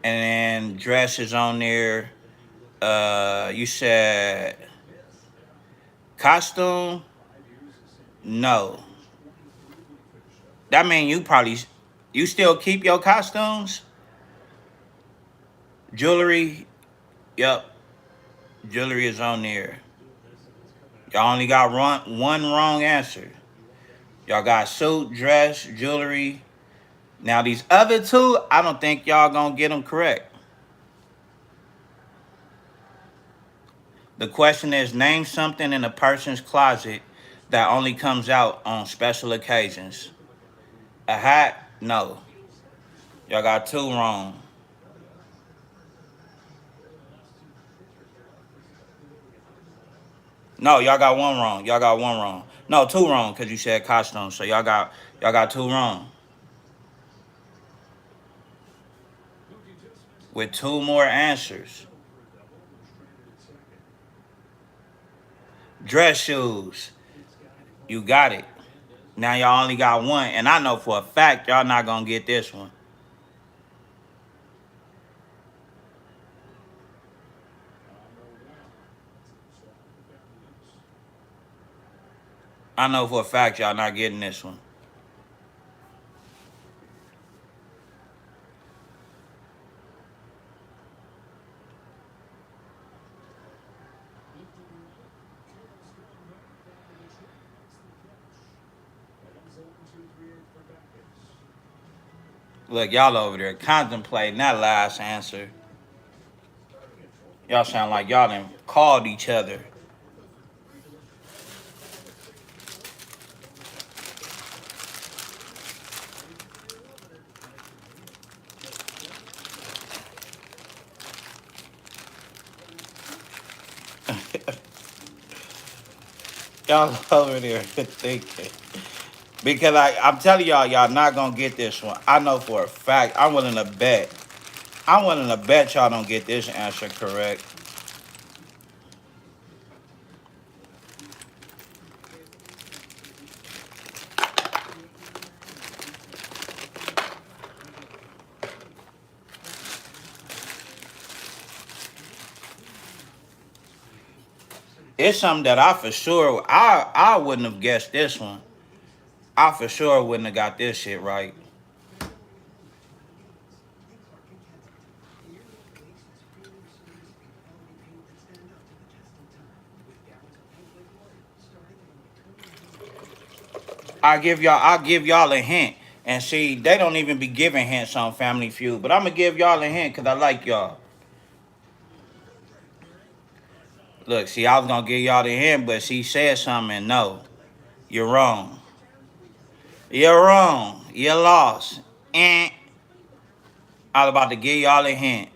and then dress is on there. You said costume. No, that mean you still keep your costumes. Jewelry. Yep. Jewelry is on there. Y'all only got one wrong answer. Y'all got suit, dress, jewelry. Now these other two, I don't think y'all gonna get them correct. The question is name something in a person's closet that only comes out on special occasions. A hat? No. Y'all got two wrong. No, y'all got one wrong. Y'all got one wrong. No, two wrong because you said costume. So y'all got two wrong. With two more answers. Dress shoes. You got it. Now y'all only got one, and I know for a fact y'all not gonna get this one. I know for a fact y'all not getting this one. Look, y'all over there contemplating that last answer. Y'all sound like y'all done called each other. Y'all over there thinking. Because I'm telling y'all not gonna get this one. I know for a fact. I'm willing to bet. I'm willing to bet y'all don't get this answer correct. It's something that I for sure I wouldn't have guessed this one. I for sure wouldn't have got this shit right. I'll give y'all a hint. And see, they don't even be giving hints on Family Feud, but I'm gonna give y'all a hint because I like y'all. Look, see, I was gonna give y'all the hint, but she said something and no. You're wrong. You're wrong. You lost. Eh. I was about to give y'all a hint.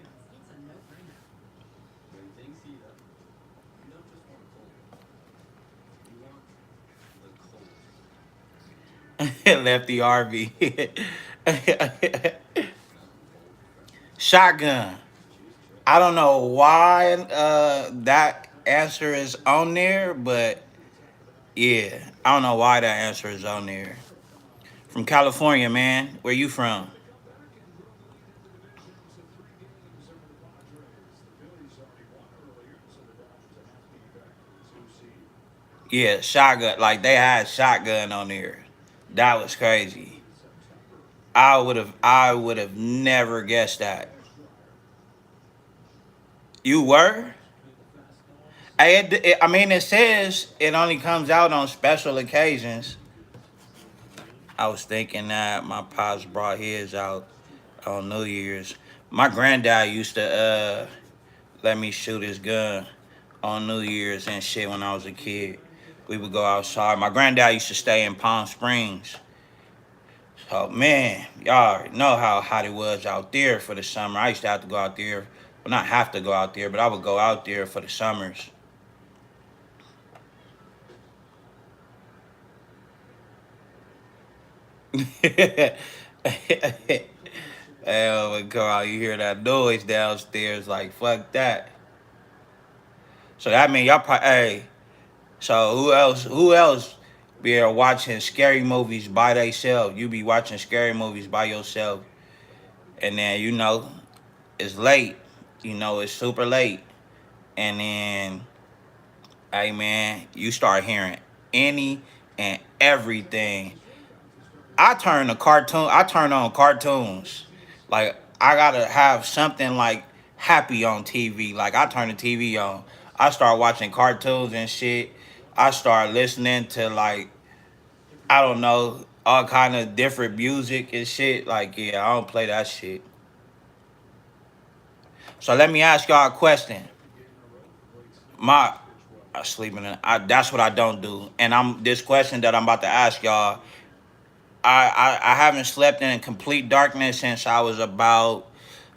Lefty RV. Shotgun. I don't know why that answer is on there, but yeah, I don't know why that answer is on there. From California, man. Where you from? Yeah, shotgun. Like they had shotgun on there. That was crazy. I would have never guessed that. You were? I mean, it says it only comes out on special occasions. I was thinking that my pops brought his out. on New Year's. My granddad used to let me shoot his gun on New Year's and shit when I was a kid. We would go outside. My granddad used to stay in Palm Springs. So man, y'all already know how hot it was out there for the summer. I used to have to go out there. Well, not have to go out there, but I would go out there for the summers. Hell, when go out, you hear that noise downstairs, like fuck that. So that mean y'all probably, hey. So who else? Who else be there watching scary movies by themselves? You be watching scary movies by yourself, and then it's late. It's super late, and then hey man, you start hearing any and everything. I turn on cartoons. Like I gotta have something like happy on TV. Like I turn the TV on. I start watching cartoons and shit. I start listening to like I don't know, all kind of different music and shit. Like yeah, I don't play that shit. So let me ask y'all a question. My sleeping in that's what I don't do. And I'm this question that I'm about to ask y'all. I haven't slept in complete darkness since I was about,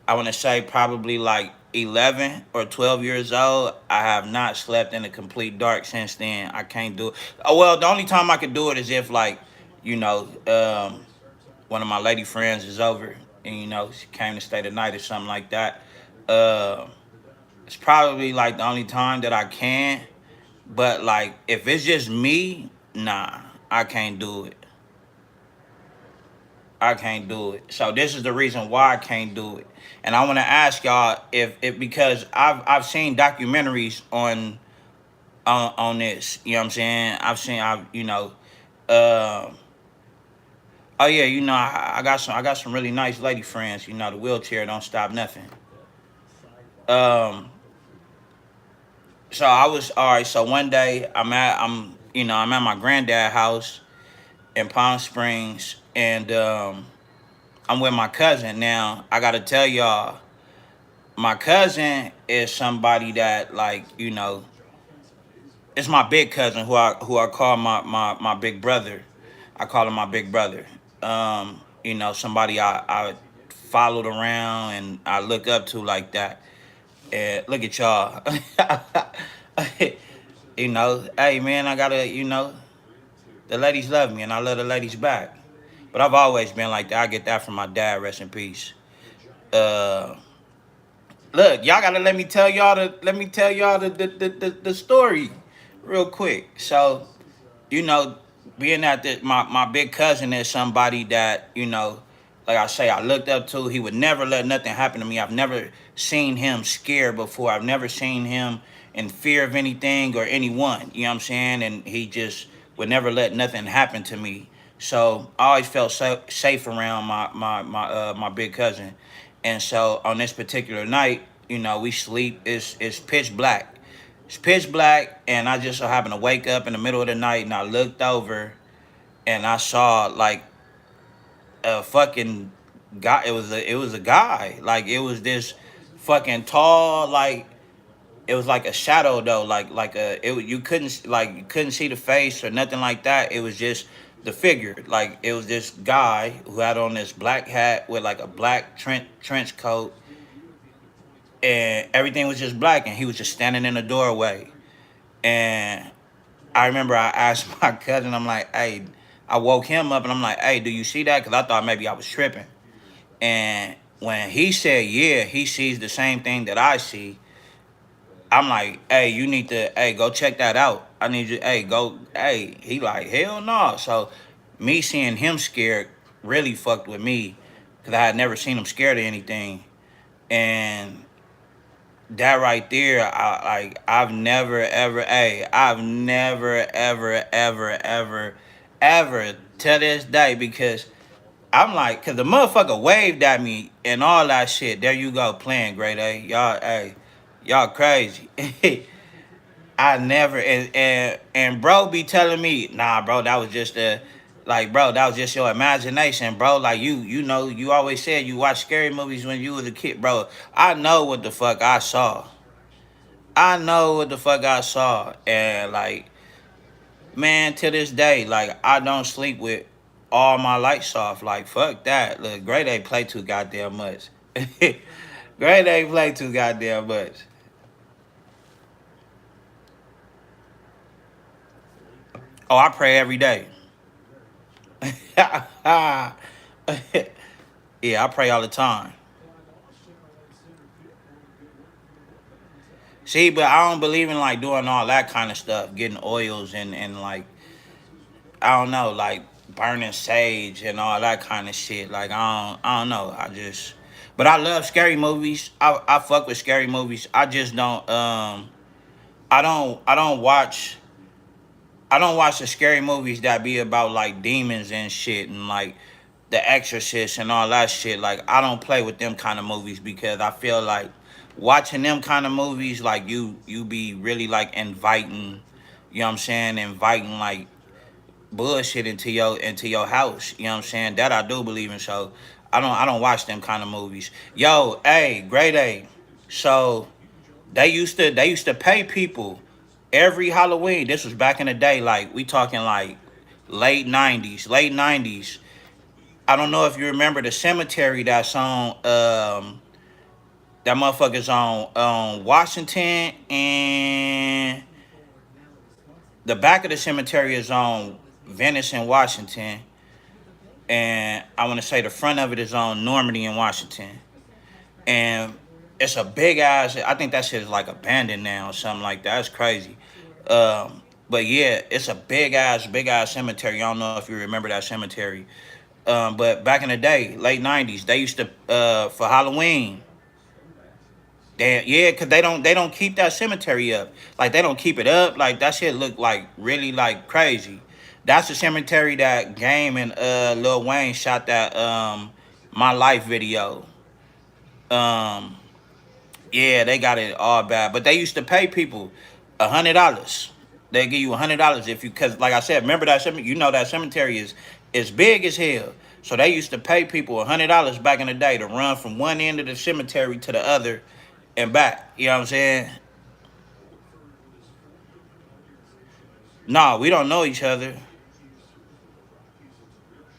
I want to say probably like 11 or 12 years old. I have not slept in a complete dark since then. I can't do it. Oh, well, the only time I could do it is if like, you know, one of my lady friends is over and she came to stay the night or something like that. Uh, it's probably like the only time that I can. But like if it's just me, nah, I can't do it. I can't do it. So this is the reason why I can't do it. And I want to ask y'all if because I've seen documentaries on this. You know what I'm saying? Uh, oh yeah, I got some really nice lady friends. The wheelchair don't stop nothing. Um, so I was all right. So one day I'm at my granddad house in Palm Springs, and I'm with my cousin. Now I gotta tell y'all, my cousin is somebody that like it's my big cousin who I call my big brother. I call him my big brother. Somebody I followed around and I look up to like that. And look at y'all. Hey man, I gotta, the ladies love me and I love the ladies back. But I've always been like that. I get that from my dad, rest in peace. Uh Look, y'all gotta let me tell y'all the story real quick. So, you know, being that my big cousin is somebody that, like I say, I looked up to. He would never let nothing happen to me. I've never seen him scared before. I've never seen him in fear of anything or anyone. You know what I'm saying? And he just would never let nothing happen to me. So I always felt safe around my big cousin. And so on this particular night, we sleep. It's pitch black. It's pitch black, and I just so happened to wake up in the middle of the night, and I looked over, and I saw like a fucking guy. It was a guy. Like it was this fucking tall, like it was like a shadow though, like you couldn't see the face or nothing like that. It was just the figure. Like it was this guy who had on this black hat with like a black trench coat, and everything was just black, and he was just standing in the doorway. And I remember I asked my cousin, I'm like, hey, I woke him up and I'm like, hey, do you see that? Because I thought maybe I was tripping. And when he said, yeah, he sees the same thing that I see, I'm like, hey, you need to, hey, go check that out. I need you, hey, go, hey. He like, hell no. So me seeing him scared really fucked with me because I had never seen him scared of anything. And that right there, I've never ever to this day because I'm like, cause the motherfucker waved at me and all that shit. There you go, playing great A. Y'all crazy. I never and bro be telling me, nah, bro, that was just a Like, bro, that was just your imagination, bro. Like, you know, you always said you watch scary movies when you was a kid, bro. I know what the fuck I saw. I know what the fuck I saw, and like, man, to this day, like, I don't sleep with all my lights off. Like, fuck that. Look, Grade A play too goddamn much. Grade A play too goddamn much. Oh, I pray every day. Yeah, I pray all the time. See, but I don't believe in like doing all that kind of stuff, getting oils and like I don't know, like burning sage and all that kind of shit. Like I don't know. But I love scary movies. I fuck with scary movies. I just don't I don't watch the scary movies that be about like demons and shit and like The Exorcist and all that shit. Like I don't play with them kind of movies because I feel like watching them kind of movies like you be really like inviting, you know what I'm saying, inviting like bullshit into your house. You know what I'm saying? That I do believe in. So I don't watch them kind of movies. Yo, hey, grade A. So they used to pay people every Halloween. This was back in the day, like we talking like late nineties. I don't know if you remember the cemetery that's on that motherfucker's on Washington, and the back of the cemetery is on Venice in Washington, and I want to say the front of it is on Normandy in Washington. And it's a big ass. I think that shit is like abandoned now or something like that. That's crazy. But yeah, it's a big ass cemetery. I don't know if you remember that cemetery. But back in the day, late '90s, they used to for Halloween. Yeah, cause they don't keep that cemetery up. Like they don't keep it up. Like that shit look like really like crazy. That's the cemetery that Game and Lil Wayne shot that My Life video. Um, yeah, they got it all bad. But they used to pay people $100. They give you $100 if you, cause like I said, remember that cemetery? You know that cemetery is big as hell. So they used to pay people $100 back in the day to run from one end of the cemetery to the other and back. You know what I'm saying? No, we don't know each other.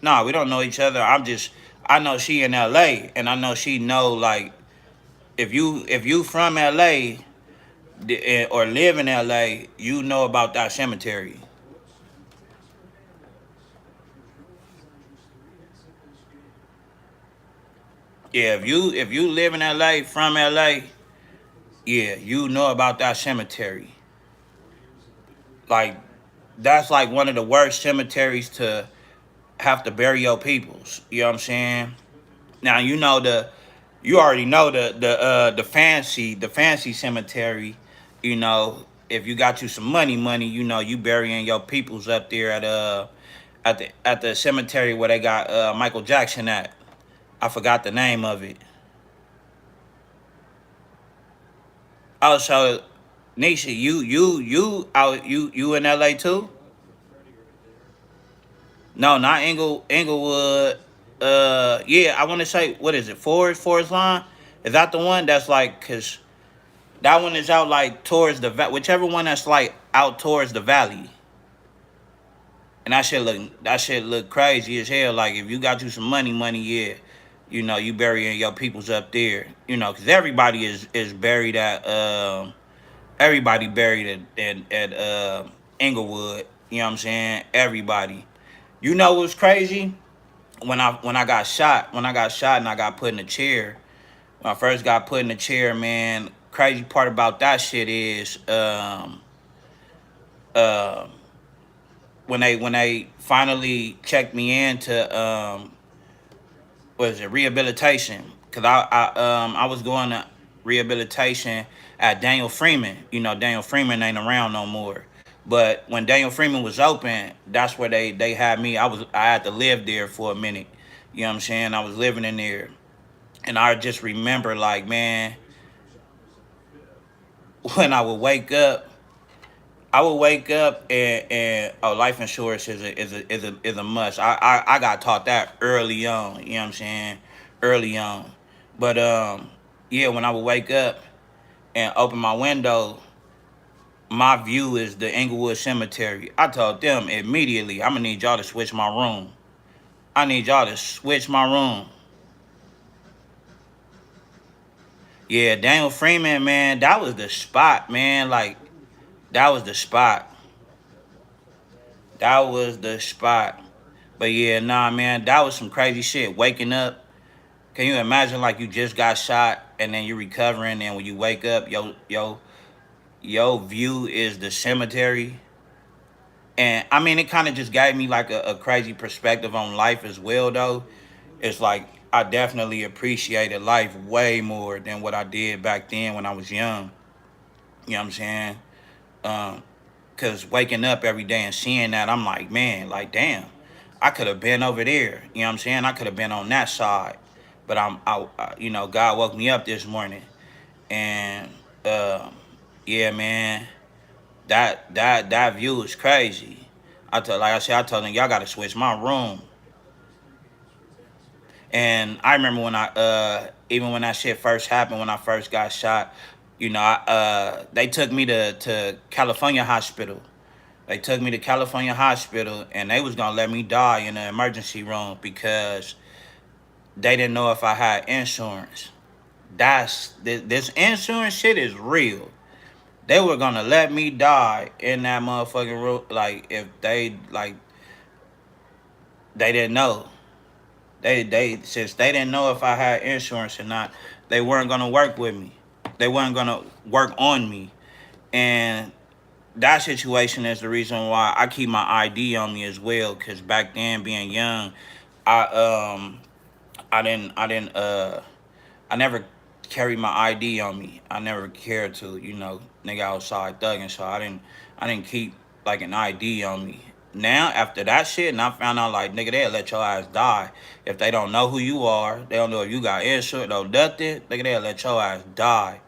No, we don't know each other. I know she in LA and I know she know like if you from LA or live in LA, you know about that cemetery. Yeah, if you live in LA from LA, yeah, you know about that cemetery. Like that's like one of the worst cemeteries to have to bury your peoples. You know what I'm saying? Now you already know the fancy cemetery. You know, if you got you some money, you know you burying your peoples up there at the cemetery where they got Michael Jackson at. I forgot the name of it. Also, Nisha, you in LA too? No, not Inglewood. Yeah, I want to say what is it? Forest Line. Is that the one that's like? Cause that one is out like towards whichever one that's like out towards the valley. And that shit look crazy as hell. Like if you got you some money, yeah, you know you burying your peoples up there. You know, cause everybody is buried at everybody buried at Inglewood. You know what I'm saying? Everybody. You know what's crazy? When I got shot and I got put in a chair. When I first got put in the chair, man, crazy part about that shit is uh, when they finally checked me into what is it, rehabilitation, because I was going to rehabilitation at Daniel Freeman. You know, Daniel Freeman ain't around no more. But when Daniel Freeman was open, that's where they had me. I had to live there for a minute. You know what I'm saying? I was living in there. And I just remember like, man, when I would wake up I would wake up and oh, life insurance is a must. I got taught that early on. You know what I'm saying? Early on, but yeah, when I would wake up and open my window, my view is the Inglewood Cemetery. I told them immediately, I'm gonna need y'all to switch my room. I need y'all to switch my room. Yeah, Daniel Freeman, man, that was the spot, man. Like, that was the spot. That was the spot. But yeah, nah, man, that was some crazy shit. Waking up, can you imagine like you just got shot and then you're recovering, and when you wake up, your view is the cemetery. And I mean, it kind of just gave me like a crazy perspective on life as well, though. It's like I definitely appreciated life way more than what I did back then when I was young. You know what I'm saying? Um, Cause waking up every day and seeing that, I'm like, man, like damn, I could have been over there. You know what I'm saying? I could have been on that side, but you know, God woke me up this morning, and yeah, man, that view is crazy. Like I said, I told them y'all got to switch my room. And I remember when I even when that shit first happened, when I first got shot, you know, they took me to California hospital. They took me to California hospital, and they was gonna let me die in the emergency room because they didn't know if I had insurance. This insurance shit is real. They were gonna let me die in that motherfucking room, like if they didn't know. They since they didn't know if I had insurance or not, they weren't gonna work with me. They weren't gonna work on me, and that situation is the reason why I keep my ID on me as well. Cause back then, being young, I I never carried my ID on me. I never cared to, you know, nigga outside thugging, so I didn't keep like an ID on me. Now after that shit, and I found out like nigga, they'll let your ass die if they don't know who you are. They don't know if you got insurance or nothing. Nigga, they'll let your ass die.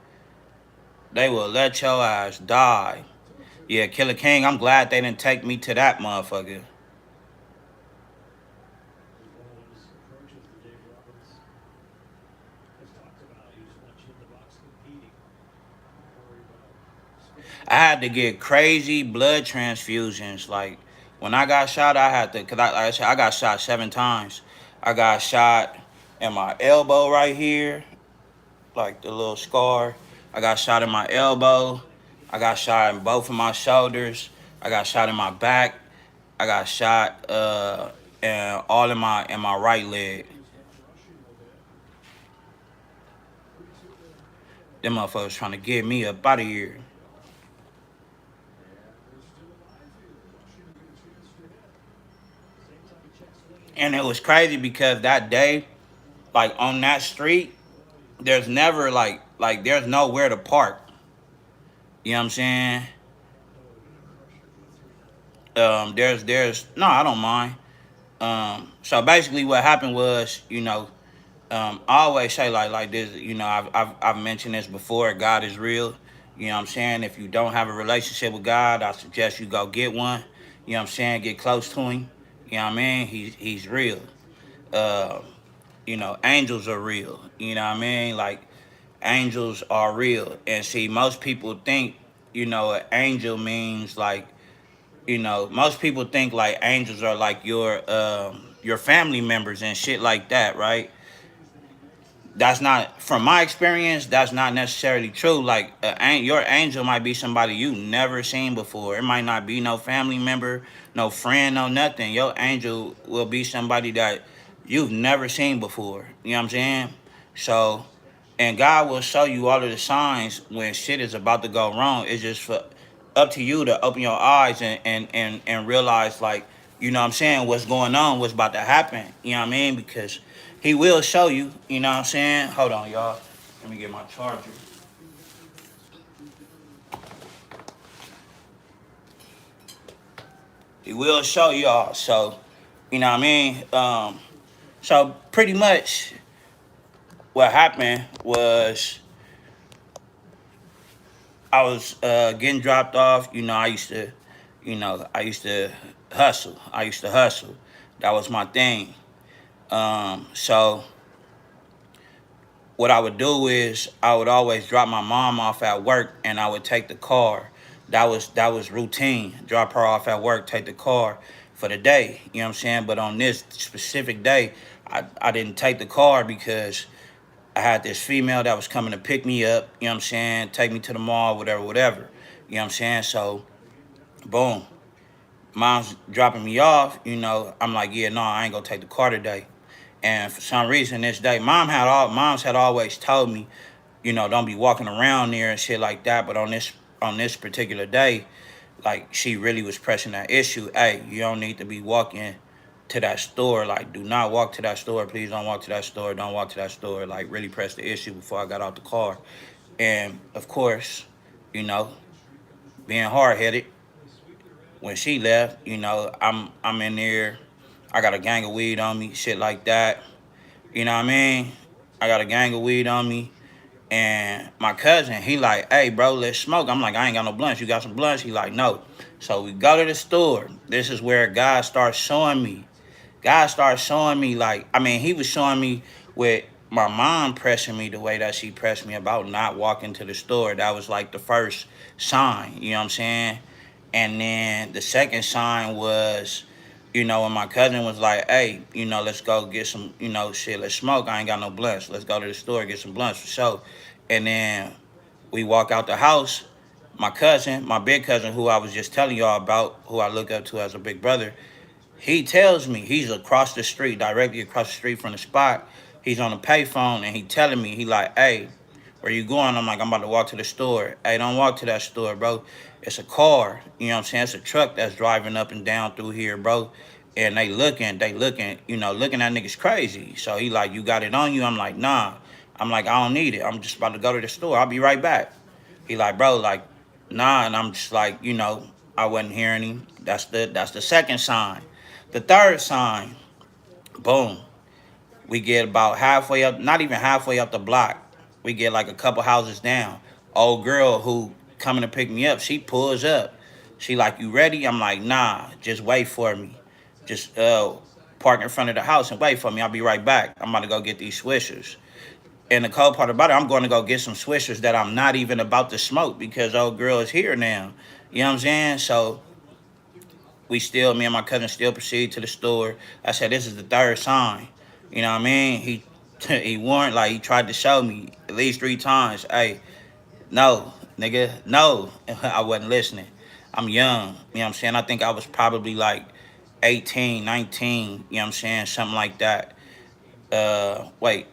They will let your ass die. Yeah, Killer King, I'm glad they didn't take me to that motherfucker. I had to get crazy blood transfusions. Like when I got shot, I had to, cause like I said, I got shot 7 times. I got shot in my elbow right here, like the little scar. I got shot in my elbow. I got shot in both of my shoulders. I got shot in my back. I got shot and all in my right leg. Them motherfuckers trying to get me up out of here. And it was crazy because that day, like on that street, there's never like there's nowhere to park. You know what I'm saying? There's no, I don't mind. So basically what happened was, you know, I always say like this, you know, I've mentioned this before, God is real. You know what I'm saying? If you don't have a relationship with God, I suggest you go get one. You know what I'm saying? Get close to him. You know what I mean? He's real. Uh, you know, angels are real. You know what I mean? Like angels are real. And see, most people think, you know, an angel means like, you know, most people think like angels are like your family members and shit like that, right? That's not, from my experience, that's not necessarily true. Like your angel might be somebody you never seen before. It might not be no family member, no friend, no nothing. Your angel will be somebody that you've never seen before. You know what I'm saying? So, and God will show you all of the signs when shit is about to go wrong. It's just for up to you to open your eyes and realize, like, you know what I'm saying, what's going on, what's about to happen. You know what I mean? Because he will show you, you know what I'm saying? Hold on, y'all. Let me get my charger. He will show y'all. So, you know what I mean? So pretty much what happened was I was getting dropped off, I used to hustle. I used to hustle. That was my thing. So what I would do is I would always drop my mom off at work, and I would take the car. That was routine. Drop her off at work, take the car for the day. You know what I'm saying? But on this specific day, I didn't take the car because I had this female that was coming to pick me up. You know what I'm saying? Take me to the mall, whatever, whatever. You know what I'm saying? So boom, mom's dropping me off. I'm like, yeah, no, I ain't gonna take the car today. And for some reason this day, moms had always told me, don't be walking around there and shit like that. But on this particular day, like she really was pressing that issue. Hey, you don't need to be walking to that store. Like, do not walk to that store. Please don't walk to that store. Don't walk to that store. Like, really press the issue before I got out the car. And of course, you know, being hard headed, when she left, I'm in there. I got a gang of weed on me, shit like that. You know what I mean? I got a gang of weed on me. And my cousin, he like, hey, bro, let's smoke. I'm like, I ain't got no blunts. You got some blunts? He like, no. So we go to the store. This is where God starts showing me. God started showing me, like, I mean, he was showing me with my mom pressing me the way that she pressed me about not walking to the store. That was like the first sign, you know what I'm saying? And then the second sign was, when my cousin was like, hey, let's go get some, shit, let's smoke. I ain't got no blunts. Let's go to the store, get some blunts for sure. And then we walk out the house. My cousin, my big cousin, who I was just telling y'all about, who I look up to as a big brother, he tells me he's across the street, directly across the street from the spot. He's on a payphone and he telling me, he like, hey, where you going? I'm like, I'm about to walk to the store. Hey, don't walk to that store, bro. It's a car. You know what I'm saying? It's a truck that's driving up and down through here, bro. And they looking, looking at niggas crazy. So he like, you got it on you? I'm like, nah. I'm like, I don't need it. I'm just about to go to the store. I'll be right back. He like, bro, like, nah. And I'm just like, I wasn't hearing him. That's the second sign. The third sign, boom. We get about halfway up, not even halfway up the block. We get like a couple houses down. Old girl who coming to pick me up, she pulls up. She like, you ready? I'm like, nah, just wait for me. Just park in front of the house and wait for me. I'll be right back. I'm about to go get these swishers. And the cold part about it, I'm going to go get some swishers that I'm not even about to smoke because old girl is here now. You know what I'm saying? So me and my cousin still proceed to the store. I said, this is the third sign. You know what I mean? He warned, like, he tried to show me at least 3 times. Hey, no, nigga, no. I wasn't listening. I'm young. You know what I'm saying? I think I was probably like 18, 19, you know what I'm saying? Something like that. Wait,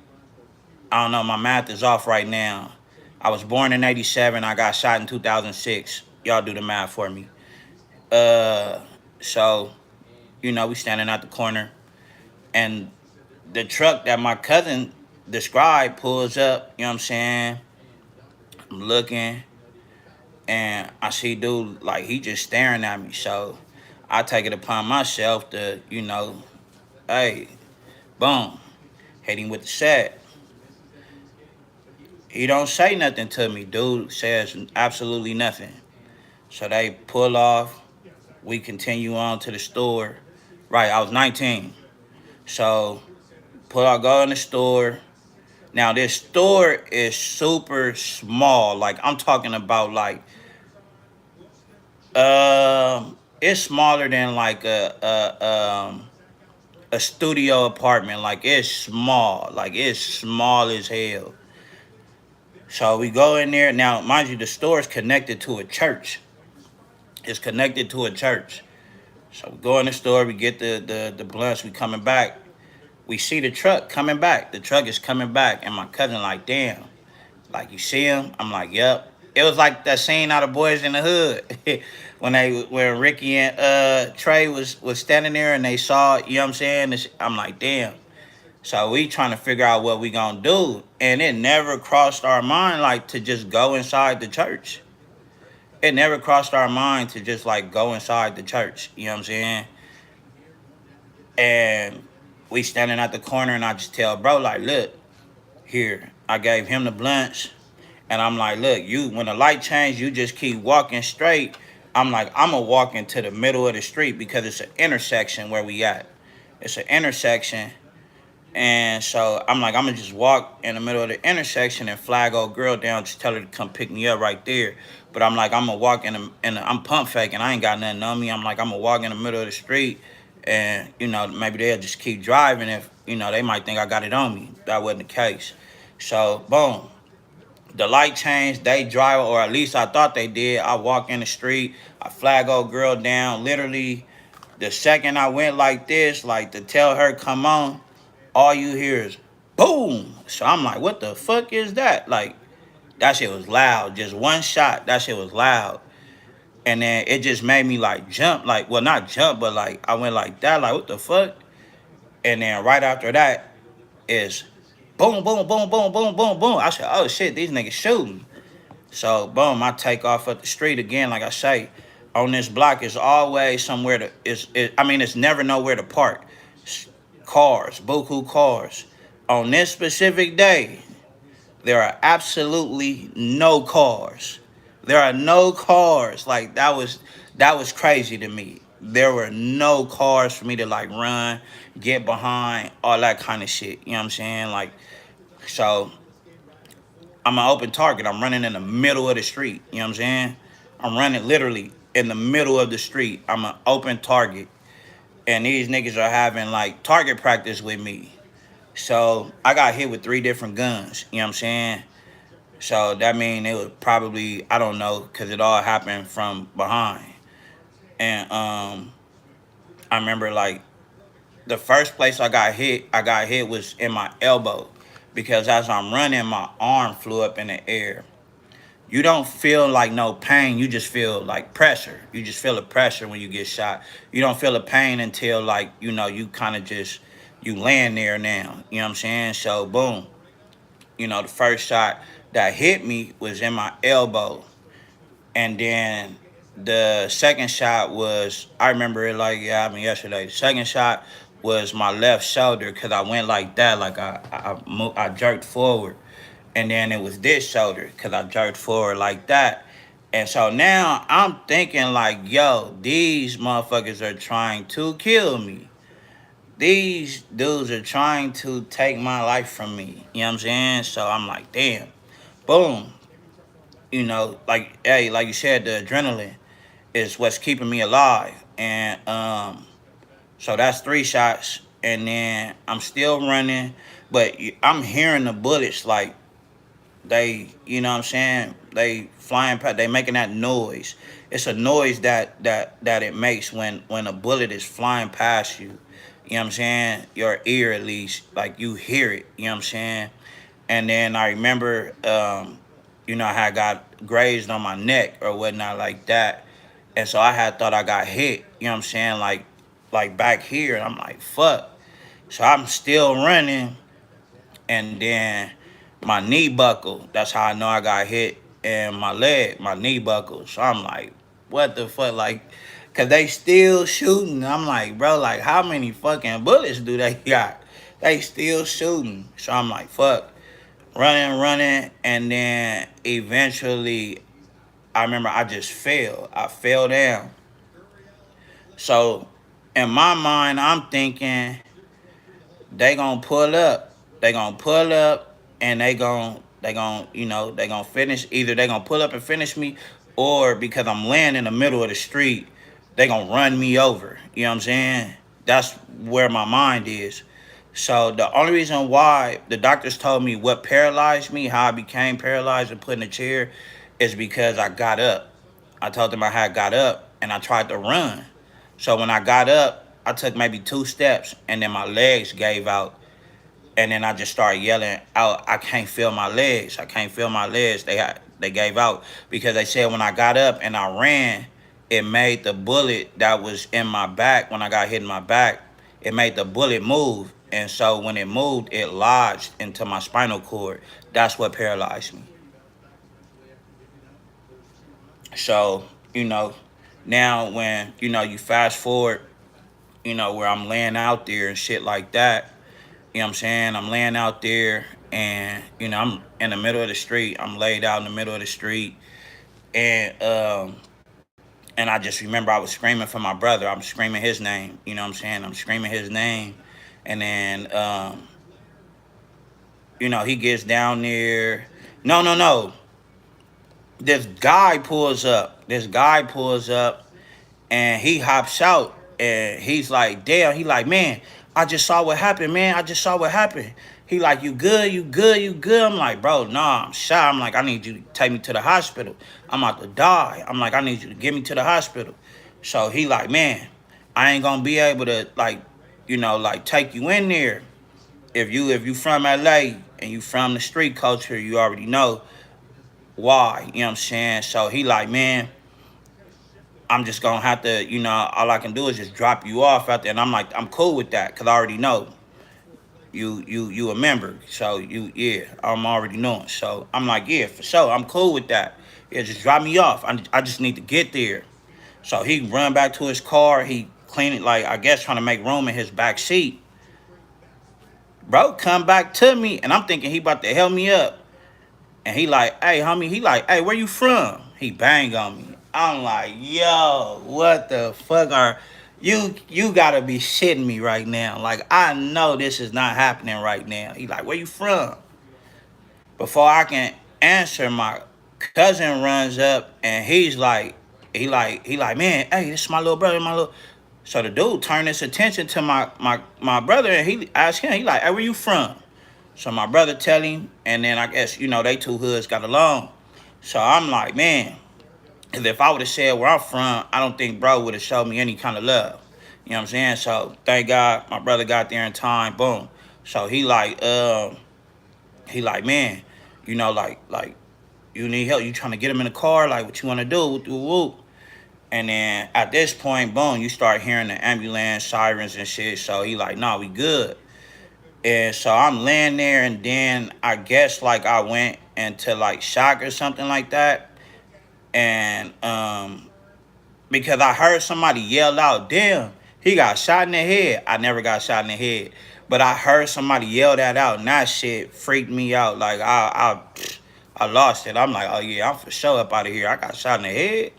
I don't know. My math is off right now. I was born in 87. I got shot in 2006. Y'all do the math for me. Uh, so, we standing at the corner, and the truck that my cousin described pulls up, you know what I'm saying? I'm looking, and I see dude, like, he just staring at me. So I take it upon myself to, hey, boom, hit him with the set. He don't say nothing to me. Dude says absolutely nothing. So they pull off. We continue on to the store. Right, I was 19. So go in the store. Now this store is super small. Like, I'm talking about, like, it's smaller than like a studio apartment. Like, it's small. Like, it's small as hell. So we go in there. Now, mind you, the store is connected to a church. It's connected to a church. So we go in the store, we get the blunts, we coming back. We see the truck coming back. The truck is coming back. And my cousin like, damn. Like, you see him? I'm like, yep. It was like that scene out of Boys in the Hood. when Ricky and Trey was standing there and they saw, you know what I'm saying? I'm like, damn. So we trying to figure out what we gonna do. And it never crossed our mind, like, to just go inside the church. It never crossed our mind to just, like, go inside the church. You know what I'm saying? And we standing at the corner, and I just tell bro, like, look, here. I gave him the blunts, And I'm like, look, you when the light change, you just keep walking straight. I'm like, I'm gonna walk into the middle of the street because it's an intersection where we at. It's an intersection. And so I'm like, I'm gonna just walk in the middle of the intersection and flag old girl down, just tell her to come pick me up right there. But I'm like, I'm gonna walk I'm pump faking. I ain't got nothing on me. I'm like, I'm gonna walk in the middle of the street, and maybe they'll just keep driving. If they might think I got it on me. That wasn't the case. So boom, the light changed. They drive, or at least I thought they did. I walk in the street. I flag old girl down. Literally, the second I went like this, like to tell her come on, all you hear is boom. So I'm like, what the fuck is that? Like, that shit was loud. Just one shot, that shit was loud. And then it just made me like jump, like, well, not jump, but like I went like that, like what the fuck? And then right after that is boom, boom, boom, boom, boom, boom, boom. I said, oh shit, these niggas shooting. So boom, I take off up the street again. Like I say, on this block is always somewhere to. It's never nowhere to park. Cars, buku cars. On this specific day, there are absolutely no cars. There are no cars. Like that was crazy to me. There were no cars for me to like run, get behind, all that kind of shit. You know what I'm saying? Like, so I'm an open target. I'm running in the middle of the street. You know what I'm saying? I'm running literally in the middle of the street. I'm an open target. And these niggas are having like target practice with me. So I got hit with 3 different guns. You know what I'm saying? So that mean it was probably, I don't know, because it all happened from behind. And I remember like the first place I got hit was in my elbow. Because as I'm running, my arm flew up in the air. You don't feel like no pain. You just feel like pressure. You just feel the pressure when you get shot. You don't feel the pain until like, you kind of just, you laying there now. You know what I'm saying? So boom, the first shot that hit me was in my elbow. And then the second shot was, I remember it like, yeah, yesterday. The second shot was my left shoulder because I went like that, like I jerked forward. And then it was this shoulder because I jerked forward like that. And so now I'm thinking like, yo, these motherfuckers are trying to kill me. These dudes are trying to take my life from me. You know what I'm saying? So I'm like, damn. Boom. Like, hey, like you said, the adrenaline is what's keeping me alive. And so that's 3 shots. And then I'm still running, but I'm hearing the bullets like they, you know what I'm saying? They flying past, they making that noise. It's a noise that it makes when a bullet is flying past you. You know what I'm saying? Your ear at least, like you hear it, you know what I'm saying? And then I remember I had got grazed on my neck or whatnot like that. And so I had thought I got hit, you know what I'm saying? Like back here. And I'm like, fuck. So I'm still running, and then my knee buckled. That's how I know I got hit. And my leg, my knee buckled. So I'm like, what the fuck? Like, cause they still shooting. I'm like, bro, like how many fucking bullets do they got? They still shooting. So I'm like, fuck. Running. And then eventually I remember I just fell. I fell down. So in my mind, I'm thinking they gonna pull up. They gonna pull up, and they gonna finish. Either they gonna pull up and finish me, or because I'm laying in the middle of the street, they gonna run me over. You know what I'm saying? That's where my mind is. So the only reason why the doctors told me what paralyzed me, how I became paralyzed and put in a chair, is because I got up. I told them I had got up and I tried to run. So when I got up, I took maybe 2 steps and then my legs gave out. And then I just started yelling out, I can't feel my legs. I can't feel my legs. They gave out because they said when I got up and I ran, it made the bullet that was in my back when I got hit in my back, it made the bullet move. And so when it moved, it lodged into my spinal cord. That's what paralyzed me. So, now when, you fast forward, where I'm laying out there and shit like that, you know what I'm saying? I'm laying out there And I'm in the middle of the street. I'm laid out in the middle of the street, and and I just remember I was screaming for my brother. I'm screaming his name. You know what I'm saying? I'm screaming his name, and then he gets down there. No, no, no. This guy pulls up. This guy pulls up, and he hops out, and he's like, "Damn!" He like, "Man, I just saw what happened, man. I just saw what happened." He like, "You good? You good? You good?" I'm like, "Bro, nah, I'm shot." I'm like, "I need you to take me to the hospital. I'm about to die." I'm like, "I need you to get me to the hospital." So he like, "Man, I ain't gonna be able to like take you in there. If you from LA and you from the street culture, you already know why." You know what I'm saying? So he like, "Man, I'm just gonna have to, all I can do is just drop you off out there." And I'm like, I'm cool with that, cause I already know you a member. So yeah, I'm already knowing. So I'm like, yeah, for sure, I'm cool with that. Yeah, just drop me off. I just need to get there. So he run back to his car. He clean it, like, I guess, trying to make room in his back seat. Bro, come back to me, and I'm thinking he about to help me up. And he like, "Hey, homie," he like, "Hey, where you from?" He bang on me. I'm like, "Yo, what the fuck are you gotta be shitting me right now. Like, I know this is not happening right now." He like, "Where you from?" Before I can answer, my cousin runs up, and he like, "Man, hey, this is my little brother, my little." So the dude turned his attention to my brother, and he asked him, he like, "Hey, where you from?" So my brother tell him, and then I guess they two hoods got along. So I'm like, man, if I would have said where I'm from, I don't think bro would have showed me any kind of love. You know what I'm saying? So thank God my brother got there in time. Boom. So he like, "Man, like you need help. You trying to get him in the car? Like, what you want to do? Whoop, whoop, whoop." And then at this point, boom, you start hearing the ambulance sirens and shit. So he like, "Nah, we good." And so I'm laying there, and then I guess like I went into like shock or something like that. And because I heard somebody yell out, "Damn, he got shot in the head." I never got shot in the head, but I heard somebody yell that out, and that shit freaked me out. Like, I lost it. I'm like, "Oh yeah, I'm for sure up out of here. I got shot in the head."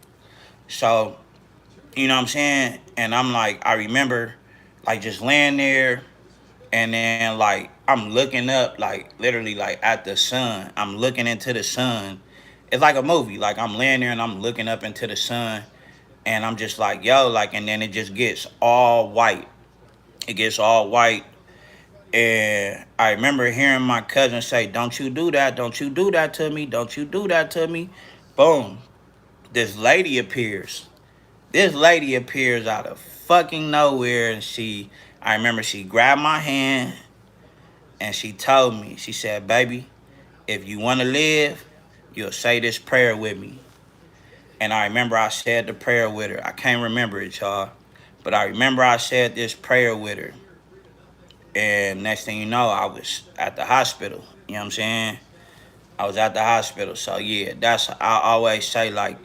So, you know what I'm saying? And I'm like, I remember like just laying there, and then like I'm looking up, like literally like at the sun. I'm looking into the sun. It's like a movie. Like, I'm laying there and I'm looking up into the sun, and I'm just like, yo, like, and then it just gets all white. It gets all white. And I remember hearing my cousin say, "Don't you do that. Don't you do that to me. Don't you do that to me." Boom. This lady appears. This lady appears out of fucking nowhere, and I remember she grabbed my hand, and she told me, she said, "Baby, if you want to live, you'll say this prayer with me." And I remember I said the prayer with her. I can't remember it, y'all. But I remember I said this prayer with her. And next thing you know, I was at the hospital. You know what I'm saying? I was at the hospital. So yeah, I always say, like,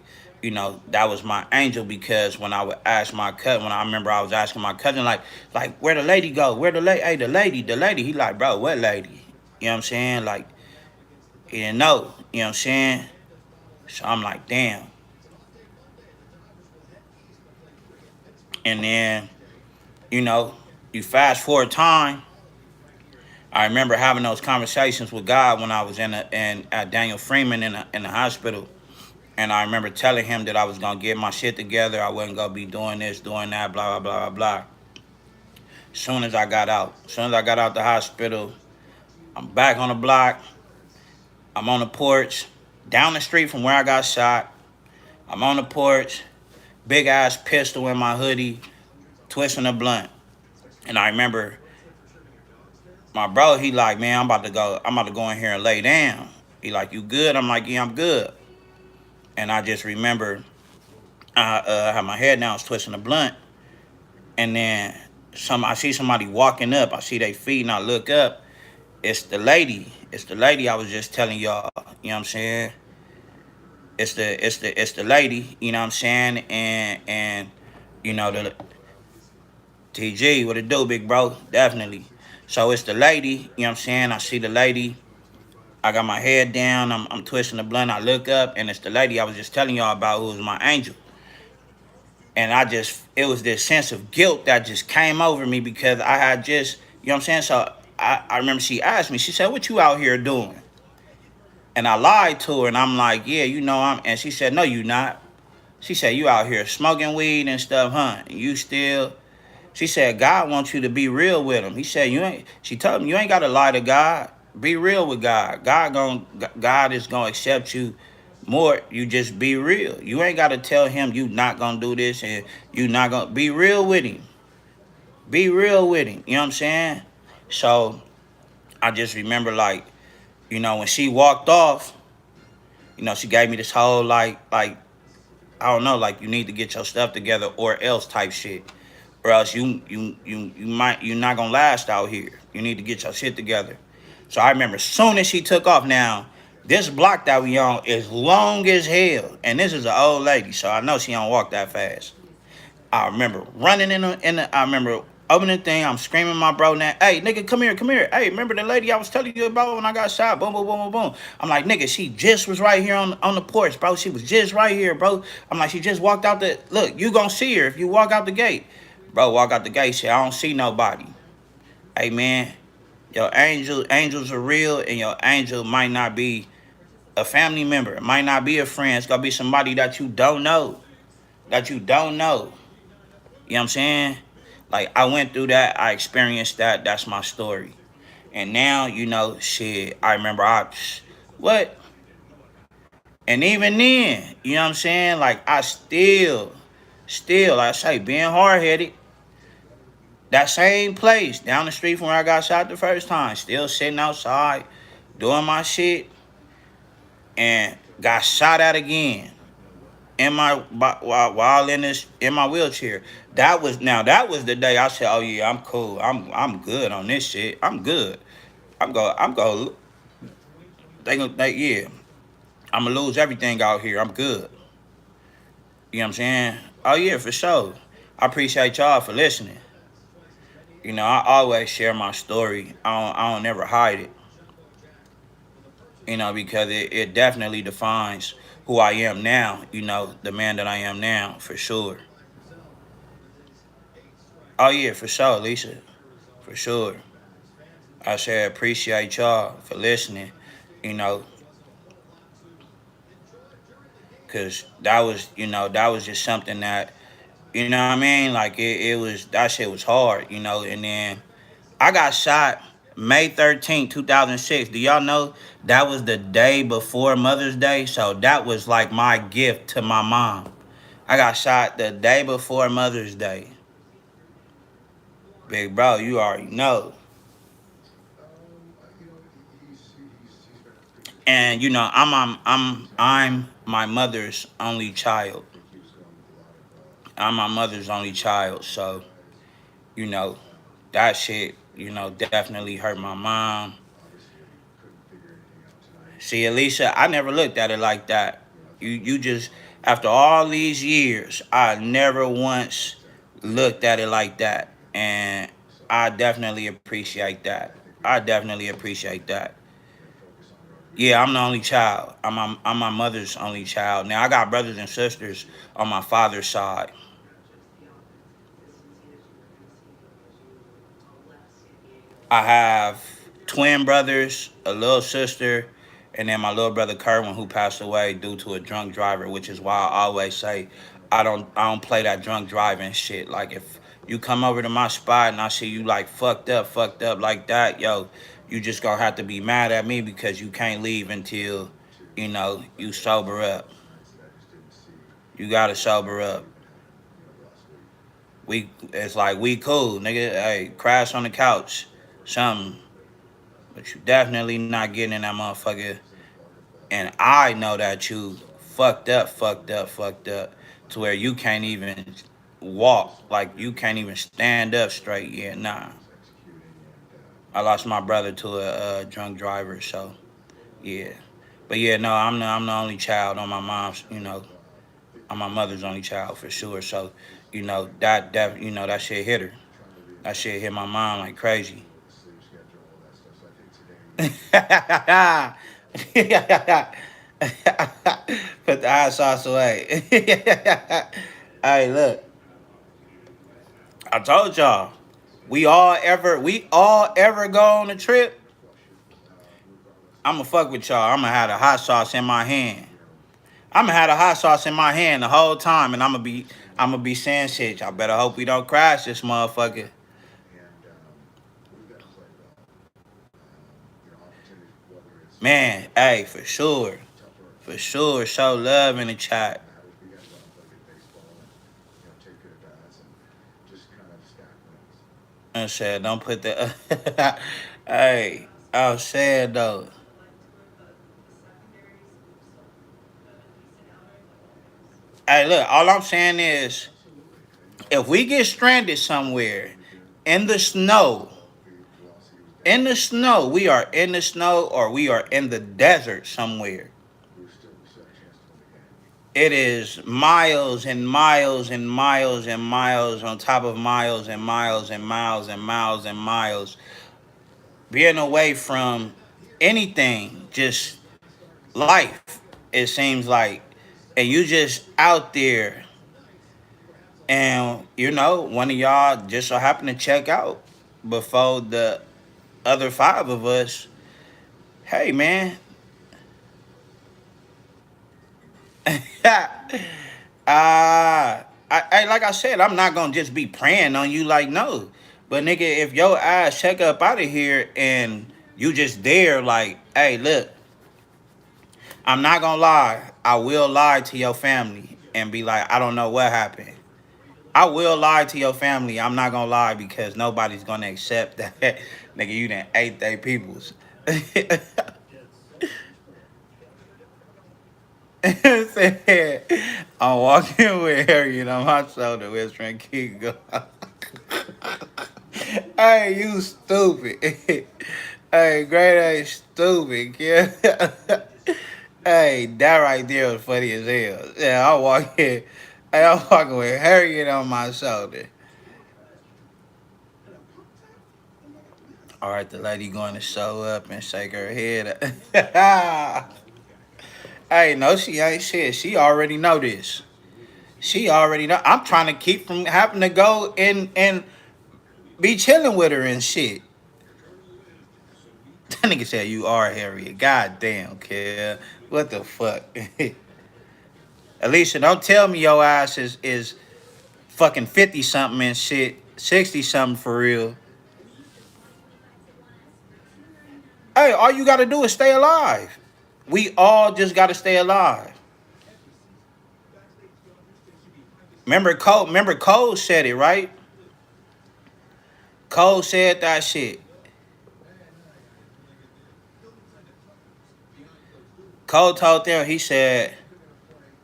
that was my angel, because when I would ask my cousin, when I remember I was asking my cousin, like, where the lady go? Where the lady? Hey, the lady. He like, "Bro, what lady?" You know what I'm saying? Like, he didn't know. You know what I'm saying? So I'm like, damn. And then, you know, you fast forward time. I remember having those conversations with God when I was in at Daniel Freeman in the hospital. And I remember telling him that I was gonna get my shit together. I wasn't gonna be doing this, doing that, blah blah blah blah blah. Soon as I got out the hospital, I'm back on the block. I'm on the porch, down the street from where I got shot. I'm on the porch, big ass pistol in my hoodie, twisting a blunt. And I remember my bro, he like, "Man, I'm about to go in here and lay down." He like, "You good?" I'm like, "Yeah, I'm good." And I just remember I had my head down, I was twisting the blunt, and then I see somebody walking up. I see their feet, and I look up. It's the lady. It's the lady I was just telling y'all. You know what I'm saying? It's the lady. You know what I'm saying? And the TG, what it do, big bro? Definitely. So it's the lady. You know what I'm saying? I see the lady. I got my head down. I'm twisting the blunt. I look up, and it's the lady I was just telling y'all about who was my angel. And it was this sense of guilt that just came over me because I had just, you know what I'm saying? So I remember she asked me, she said, what you out here doing? And I lied to her, and I'm like, yeah, and she said, no, you not. She said, you out here smoking weed and stuff, huh? And you still, she said, God wants you to be real with him. He said, she told me, you ain't got to lie to God. Be real with God. God is going to accept you more. You just be real. You ain't got to tell him you not going to do this and you not going to be real with him. Be real with him. You know what I'm saying? So I just remember like, when she walked off, she gave me this whole like I don't know, like you need to get your stuff together or else type shit. Or else you're not gonna last out here. You need to get your shit together. So I remember as soon as she took off now, this block that we on is long as hell. And this is an old lady, so I know she don't walk that fast. I remember running I remember opening the thing, I'm screaming my bro now, hey nigga, come here, come here. Hey, remember the lady I was telling you about when I got shot? Boom, boom, boom, boom, boom. I'm like, nigga, she just was right here on the porch, bro. She was just right here, bro. I'm like, she just walked out look, you gonna see her if you walk out the gate. Bro, walk out the gate, shit, I don't see nobody. Hey man, your angels are real, and your angel might not be a family member. It might not be a friend. It's gonna be somebody that you don't know. That you don't know. You know what I'm saying? Like, I went through that. I experienced that. That's my story. And now, shit, I remember what? And even then, you know what I'm saying? Like, I still, like I say, being hard headed, that same place down the street from where I got shot the first time, still sitting outside, doing my shit, and got shot at again. While in my wheelchair. That was the day I said, "Oh yeah, I'm cool. I'm good on this shit. I'm good. I'm go. Yeah. I'm gonna lose everything out here. I'm good. You know what I'm saying? Oh yeah, for sure. I appreciate y'all for listening. I always share my story. I don't never hide it. Because it definitely defines who I am now. The man that I am now, for sure. Oh yeah, for sure, Lisa. For sure. I say I appreciate y'all for listening, you know, because that was just something that, what I mean? Like, that shit was hard, and then I got shot May 13th, 2006. Do y'all know that was the day before Mother's Day? So that was like my gift to my mom. I got shot the day before Mother's Day. Big bro, you already know. And I'm my mother's only child. I'm my mother's only child, so you know that shit definitely hurt my mom. See, Alicia, I never looked at it like that. You just, after all these years, I never once looked at it like that, and I definitely appreciate that. I definitely appreciate that. Yeah, I'm the only child. I'm my mother's only child. Now I got brothers and sisters on my father's side. I have twin brothers, a little sister, and then my little brother Kerwin, who passed away due to a drunk driver, which is why I always say I don't play that drunk driving shit. Like, if you come over to my spot and I see you like fucked up like that, yo, you just gonna have to be mad at me because you can't leave until you sober up. You gotta sober up. It's like, we cool, nigga. Hey, crash on the couch, something. But you definitely not getting in that motherfucker. And I know that you fucked up, to where you can't even walk. Like, you can't even stand up straight. Yeah, nah. I lost my brother to a drunk driver, so yeah. But yeah, no, I'm the only child on my mom's. I'm my mother's only child for sure. So, that shit hit her. That shit hit my mom like crazy. Put the hot sauce away. Hey, look, I told y'all, we all ever go on a trip. I'ma fuck with y'all. I'ma have the hot sauce in my hand. I'ma have the hot sauce in my hand the whole time, and I'ma be saying shit. Y'all better hope we don't crash this motherfucker. Man, hey, for sure, show love in the chat. I said, don't put the. Hey, I was saying though. Hey, look, all I'm saying is, if we get stranded somewhere in the snow, we are in the snow or we are in the desert somewhere. It is miles and miles and miles and miles on top of miles and miles and miles and miles and miles being away from anything, just life, it seems like. And you just out there, and one of y'all just so happened to check out before the other five of us. Hey, man. Like I said, I'm not gonna just be praying on you like no. But nigga, if your ass check up out of here and you just there, like, hey, look, I'm not gonna lie. I will lie to your family and be like, I don't know what happened. I will lie to your family. I'm not gonna lie because nobody's gonna accept that. Nigga, you done ate they peoples. Said, I'm walking with Harriet on my shoulder, whispering, keep going. Hey, you stupid. Hey, great A stupid, kid. Hey, that right there was funny as hell. Yeah, I'm walking with Harriet on my shoulder. All right, the lady going to show up and shake her head. Hey, no, she ain't shit. She already know this. She already know. I'm trying to keep from having to go and be chilling with her and shit. That nigga said you are Harriet. God damn, kid. What the fuck? Alicia, don't tell me your ass is fucking 50 something and shit. 60 something for real. Hey, all you gotta do is stay alive. We all just gotta stay alive. Remember Cole said it, right? Cole said that shit. Cole told them, he said,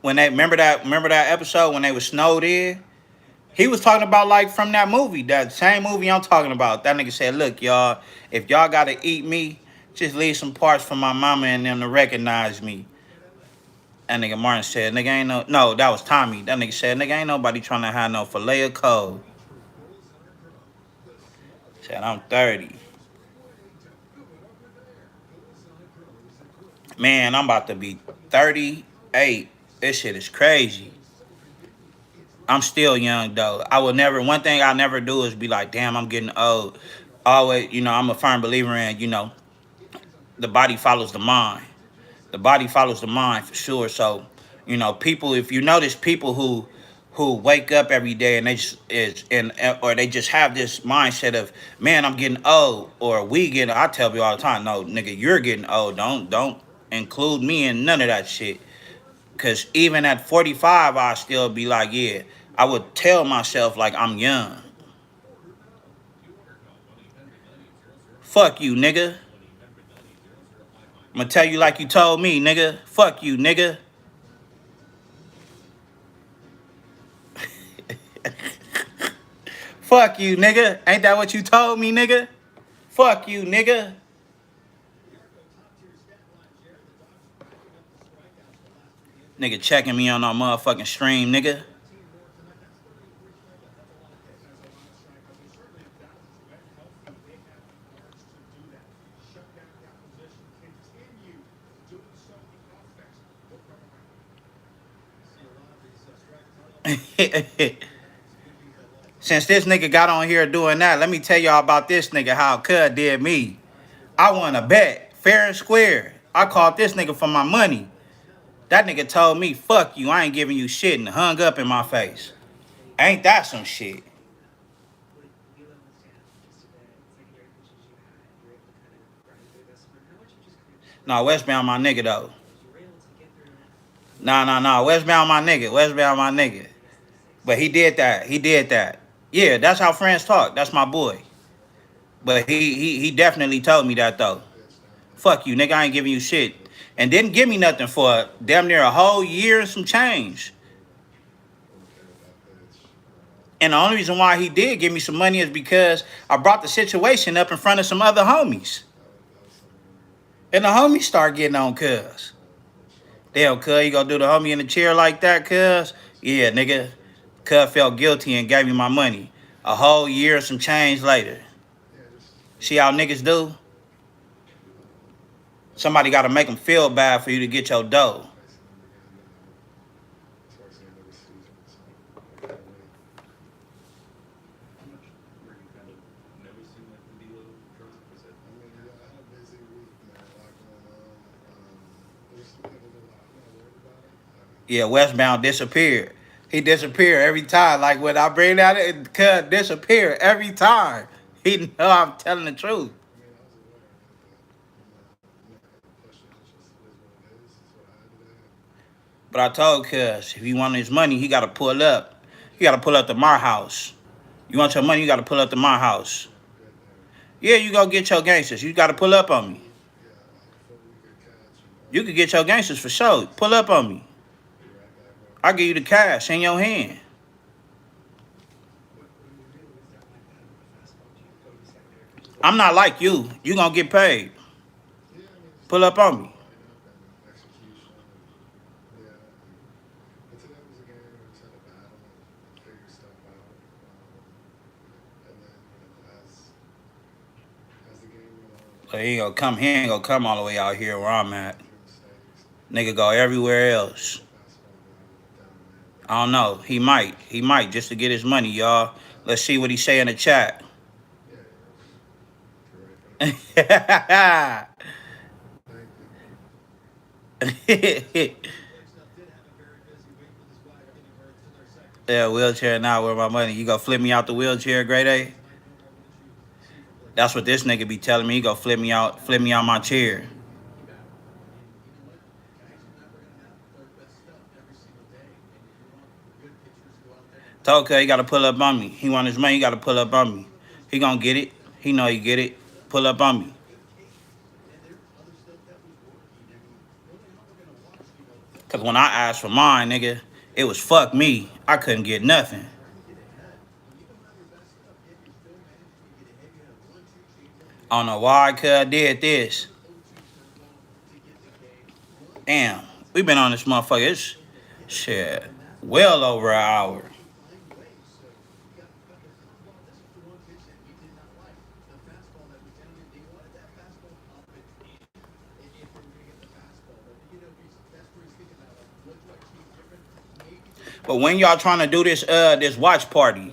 when they remember that episode when they was snowed in? He was talking about like from that movie, that same movie I'm talking about. That nigga said, look, y'all, if y'all gotta eat me, just leave some parts for my mama and them to recognize me. That nigga Martin said, nigga ain't no, that was Tommy. That nigga said, nigga ain't nobody trying to have no filet of cold. Said, I'm 30. Man, I'm about to be 38. This shit is crazy. I'm still young though. One thing I never do is be like, damn, I'm getting old. Always, I'm a firm believer in, the body follows the mind. The body follows the mind for sure. So, people, if you notice people who wake up every day and they just or they just have this mindset of, man, I'm getting old, or I tell people all the time, no, nigga, you're getting old. Don't include me in none of that shit. Cause even at 45, I still be like, yeah, I would tell myself like I'm young. Fuck you, nigga. I'm gonna tell you like you told me, nigga. Fuck you, nigga. Fuck you, nigga. Ain't that what you told me, nigga? Fuck you, nigga. Nigga checking me on our motherfucking stream, nigga. Since this nigga got on here doing that, let me tell y'all about this nigga, how Cud did me. I won a bet, fair and square. I called this nigga for my money. That nigga told me, fuck you, I ain't giving you shit, and hung up in my face. Ain't that some shit? Nah, Westbound my nigga though. Nah. Westbound my nigga. Westbound my nigga. But he did that. He did that. Yeah, that's how friends talk. That's my boy. But he definitely told me that though. Fuck you, nigga. I ain't giving you shit. And didn't give me nothing for damn near a whole year and some change. And the only reason why he did give me some money is because I brought the situation up in front of some other homies. And the homies start getting on cuz. Damn, cuz, you gonna do the homie in the chair like that, cuz? Yeah, nigga. Cuz felt guilty and gave me my money. A whole year and some change later. See how niggas do? Somebody gotta make them feel bad for you to get your dough. Yeah, Westbound disappeared. He disappeared every time. Like when I bring that, it could disappear every time. He know I'm telling the truth. But I told Cuz if he want his money, he gotta pull up. He gotta pull up to my house. You want your money, you gotta pull up to my house. Yeah, you go get your gangsters. You gotta pull up on me. You could get your gangsters for sure. Pull up on me. I give you the cash in your hand. I'm not like you. You gonna get paid. Pull up on me. So he ain't gonna come all the way out here where I'm at. Nigga go everywhere else. I don't know. He might. He might just to get his money, y'all. Let's see what he say in the chat. Yeah, wheelchair now. Where my money? You gonna flip me out the wheelchair, grade A? That's what this nigga be telling me. He gonna flip me out my chair. Told he gotta pull up on me. He want his money. He gotta pull up on me. He gonna get it. He know he get it. Pull up on me. Cause when I asked for mine, nigga, it was fuck me. I couldn't get nothing. I don't know why I did this. Damn, we been on this motherfucker. It's shit. Well over an hour. But when y'all trying to do this watch party?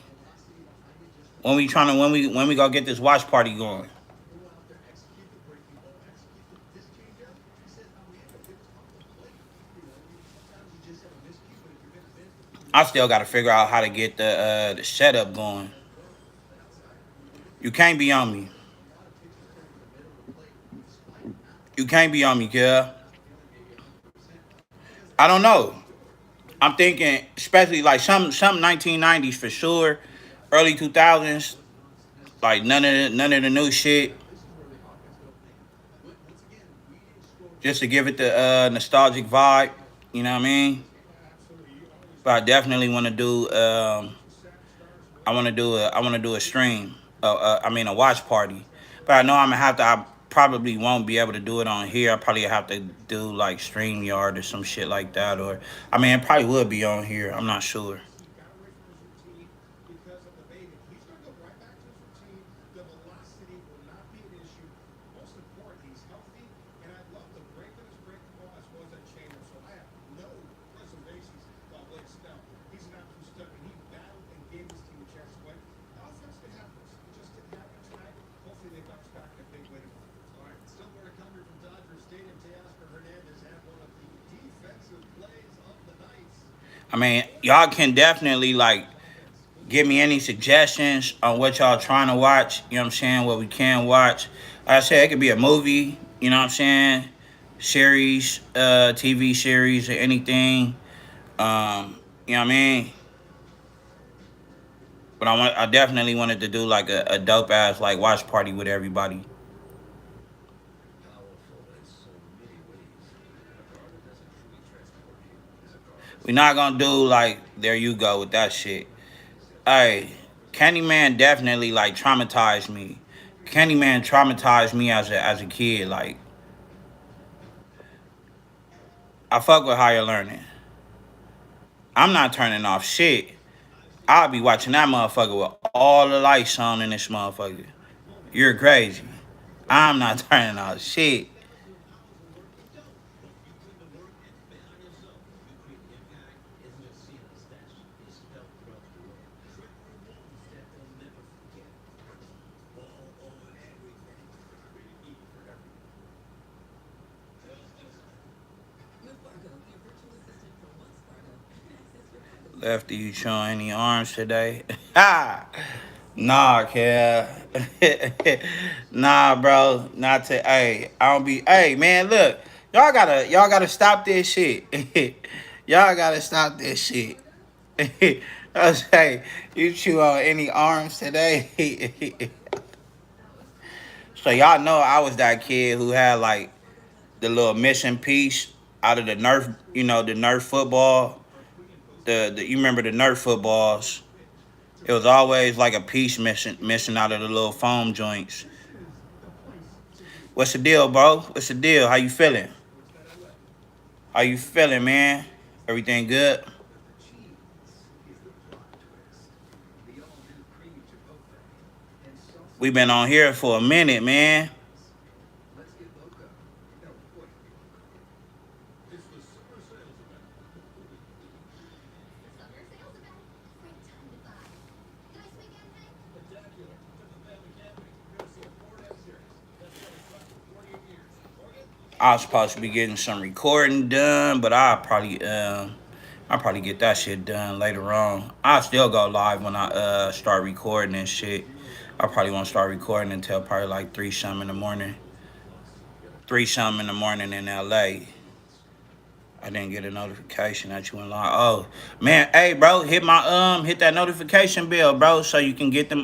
When we gonna get this watch party going? I still gotta figure out how to get the setup going. You can't be on me. You can't be on me, girl. I don't know. I'm thinking, especially like some 1990s for sure, early 2000s. Like none of the new shit. Just to give it the nostalgic vibe. You know what I mean? But I definitely want to do. I want to do a stream. I mean a watch party. But I know I'm gonna have to. I probably won't be able to do it on here. I probably have to do like StreamYard or some shit like that. Or I mean, it probably would be on here. I'm not sure. I mean, y'all can definitely like give me any suggestions on what y'all trying to watch. You know what I'm saying? What we can watch. Like I said, it could be a movie. You know what I'm saying? Series, TV series, or anything. You know what I mean? But I definitely wanted to do like a dope ass like watch party with everybody. We not gonna do like there you go with that shit. Hey, Candyman definitely like traumatized me. Candyman traumatized me as a kid. Like I fuck with higher learning. I'm not turning off shit. I'll be watching that motherfucker with all the lights on in this motherfucker. You're crazy. I'm not turning off shit. Lefty, you showing any arms today? Ha! Nah, kid. Nah, bro. Not to. Hey, I don't be. Hey, man, look. Y'all gotta stop this shit. Y'all gotta stop this shit. I say, you chew on any arms today? So y'all know I was that kid who had like the little missing piece out of the Nerf, the Nerf football. The you remember the Nerf footballs? It was always like a piece missing out of the little foam joints. What's the deal, bro? What's the deal? How you feeling? How you feeling, man? Everything good? We been on here for a minute, man. I was supposed to be getting some recording done, but I'll probably get that shit done later on. I'll still go live when I start recording and shit. I probably won't start recording until probably like 3 something in the morning. 3 something in the morning in LA. I didn't get a notification that you went live. Oh man, hey bro, hit that notification bell, bro, so you can get them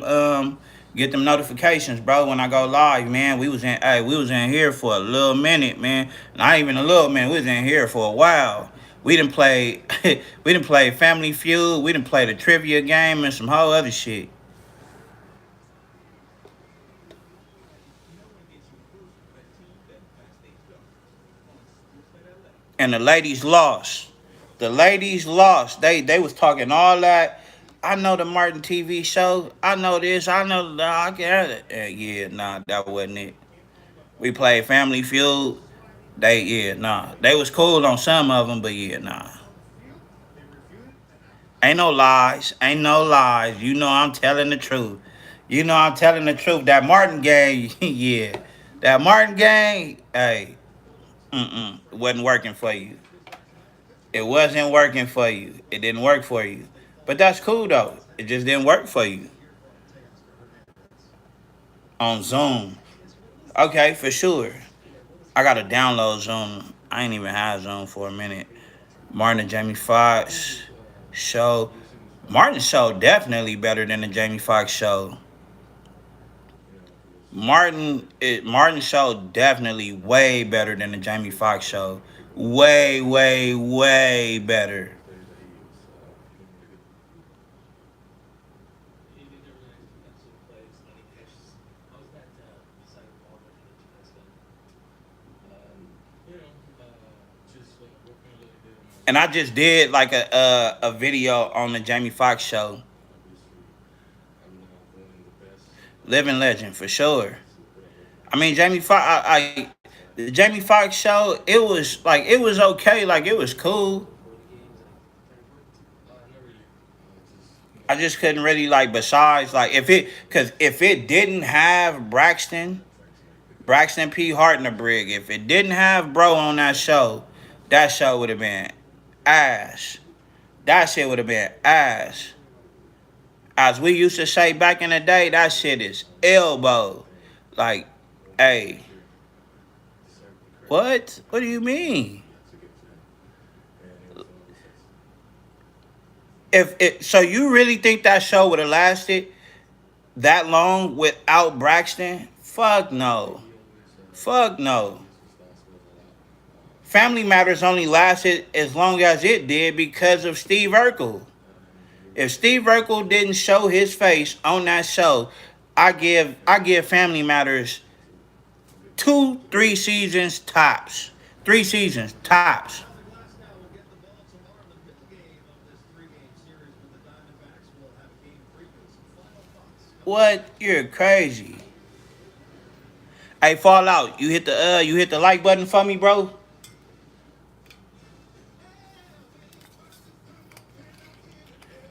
notifications, bro. When I go live, man, we was in here for a little minute, man. Not even a little minute. We was in here for a while. We didn't play, we didn't play Family Feud. We didn't play the trivia game and some whole other shit. And the ladies lost. The ladies lost. They was talking all that. I know the Martin TV show. I know this. I know that. I get it. Yeah, nah, that wasn't it. We played Family Feud. They was cool on some of them, but yeah, nah. Ain't no lies. Ain't no lies. You know I'm telling the truth. You know I'm telling the truth. That Martin game, yeah. That Martin game, hey, it wasn't working for you. It wasn't working for you. It didn't work for you. But that's cool though. It just didn't work for you on Zoom. Okay, for sure. I gotta download Zoom. I ain't even had Zoom for a minute. Martin and Jamie Foxx show. Martin's show definitely better than the Jamie Foxx show. Martin's show definitely way better than the Jamie Foxx show. Way, way, way better. And I just did like a video on the Jamie Foxx show. Living legend for sure. I mean Jamie Foxx. The Jamie Foxx show. It was okay. Like it was cool. I just couldn't really like. Besides, like if it didn't have Braxton P. Hartnebrig, if it didn't have Bro on that show would have been ass. That shit would have been ass. As we used to say back in the day, that shit is elbow. Like, hey, what? What do you mean? If it so you really think that show would have lasted that long without Braxton? Fuck no. Fuck no. Family Matters only lasted as long as it did because of Steve Urkel. If Steve Urkel didn't show his face on that show, I give Family Matters 2, 3 seasons tops. 3 seasons tops. What? You're crazy. Hey, Fallout, you hit the like button for me, bro?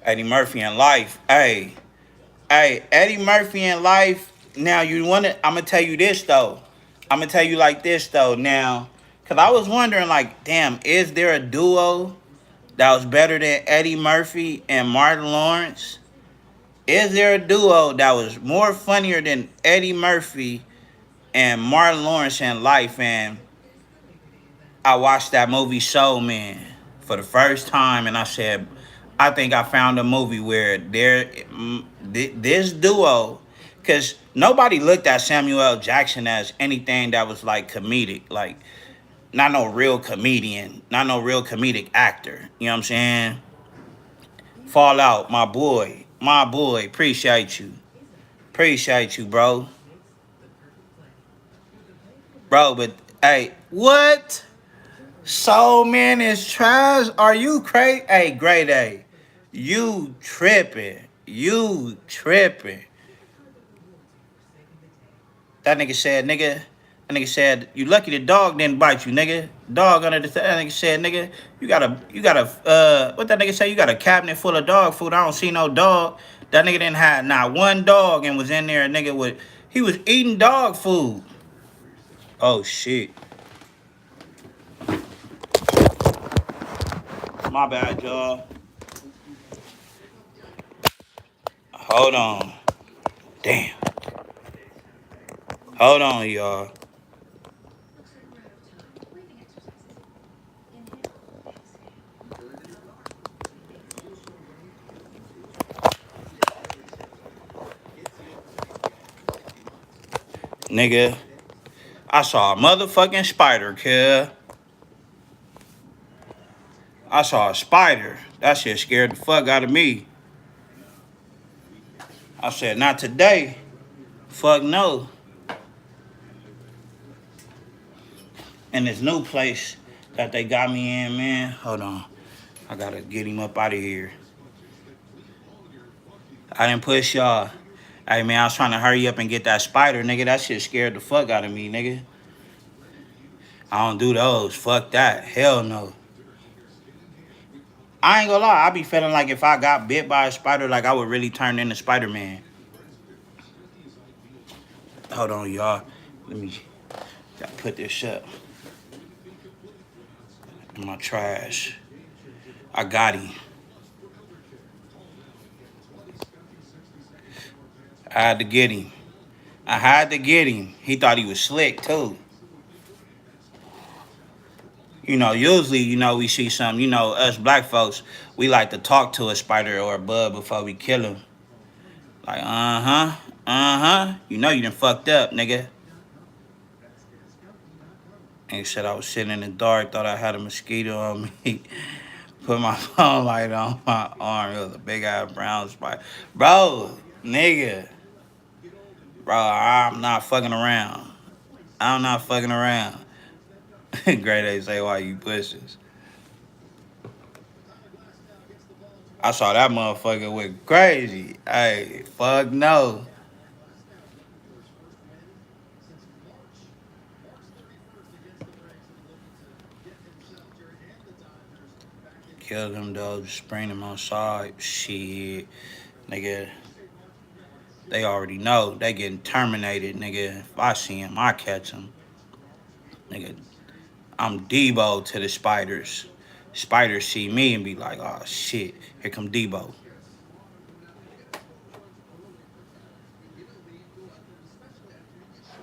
Eddie Murphy in life. Hey, Eddie Murphy in life. Now you want to? I'm gonna tell you this though. I'm gonna tell you like this though. Now, cause I was wondering like, damn, is there a duo that was better than Eddie Murphy and Martin Lawrence? Is there a duo that was more funnier than Eddie Murphy and Martin Lawrence in life? And I watched that movie Soul Man for the first time, and I said, I think I found a movie where this duo, because nobody looked at Samuel L. Jackson as anything that was like comedic, like not no real comedian, not no real comedic actor. You know what I'm saying? Fallout, my boy, appreciate you, bro. But hey, what? Soul Man is trash. Are you crazy? Hey, Grade A, you tripping? You tripping? That nigga said, nigga. That nigga said, you lucky the dog didn't bite you, nigga. Dog under the. That nigga said, nigga, you got a. What that nigga say? You got a cabinet full of dog food. I don't see no dog. That nigga didn't have not one dog and was in there. Nigga with he was eating dog food. Oh shit. My bad, y'all. Hold on. Damn. Hold on, y'all. Nigga, I saw a motherfucking spider, kid. I saw a spider. That shit scared the fuck out of me. I said, not today. Fuck no. In this new place that they got me in, man. Hold on. I gotta get him up out of here. I didn't push y'all. Hey, man, I was trying to hurry up and get that spider, nigga. That shit scared the fuck out of me, nigga. I don't do those. Fuck that. Hell no. I ain't gonna lie. I be feeling like if I got bit by a spider, like I would really turn into Spider-Man. Hold on, y'all. Let me gotta put this up in my trash. I got him. I had to get him. I had to get him. He thought he was slick too. Usually, we see some, us black folks, we like to talk to a spider or a bug before we kill him. Like, you done fucked up, nigga. And he said I was sitting in the dark, thought I had a mosquito on me. Put my phone light on my arm. It was a big ass brown spider. Bro, nigga. Bro, I'm not fucking around. I'm not fucking around. Great A say why you pushes. I saw that motherfucker went crazy. Hey, fuck no. Kill them dogs, spring them outside. Shit. Nigga, they already know. They getting terminated, nigga. If I see him, I catch him. Nigga, I'm Debo to the spiders. spiders see me and be like, oh shit, here come Debo.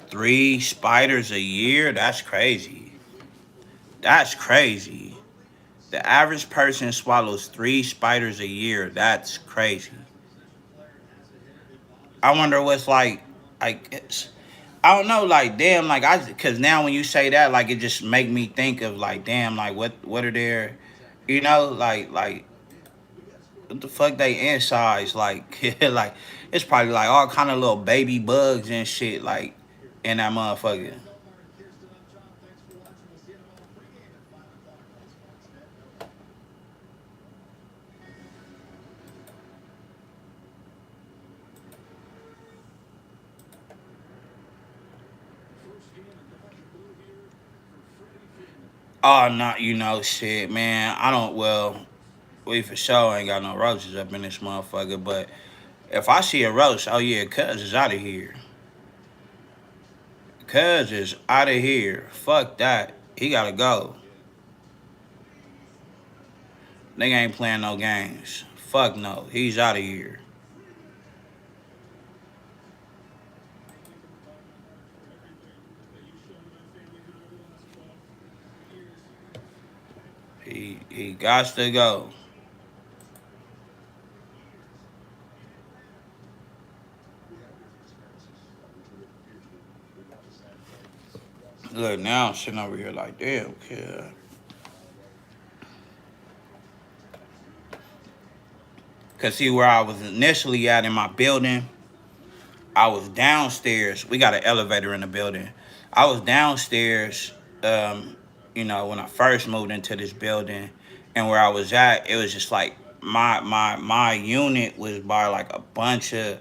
3 spiders a year? That's crazy. That's crazy. The average person swallows 3 spiders a year. That's crazy. I wonder what's like. I don't know, like damn, like cause now when you say that, like it just make me think of like damn, like what are their, like what the fuck they insides like, like it's probably like all kind of little baby bugs and shit like in that motherfucker. Oh, not shit, man. I don't. Well, we for sure ain't got no roaches up in this motherfucker. But if I see a roach, oh yeah, cuz is out of here. Cuz is out of here. Fuck that. He gotta go. Nigga ain't playing no games. Fuck no. He's out of here. He got to go. Look, now I'm sitting over here like, damn, kid. Cause see where I was initially at in my building, I was downstairs. We got an elevator in the building. I was downstairs, um, when I first moved into this building, and where I was at, it was just like my unit was by like a bunch of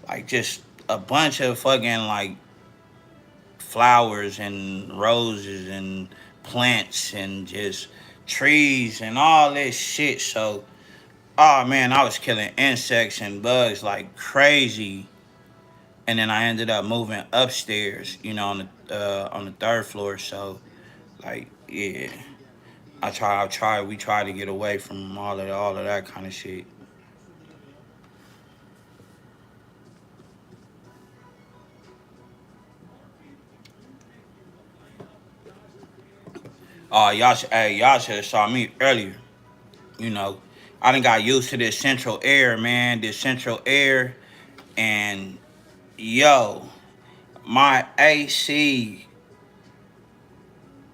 like just a bunch of fucking like flowers and roses and plants and just trees and all this shit. So, oh man, I was killing insects and bugs like crazy. And then I ended up moving upstairs, on the third floor. So, like, yeah, we try to get away from all of that kind of shit. Y'all should have saw me earlier. You know, I done got used to this central air, man. This central air, and yo, my AC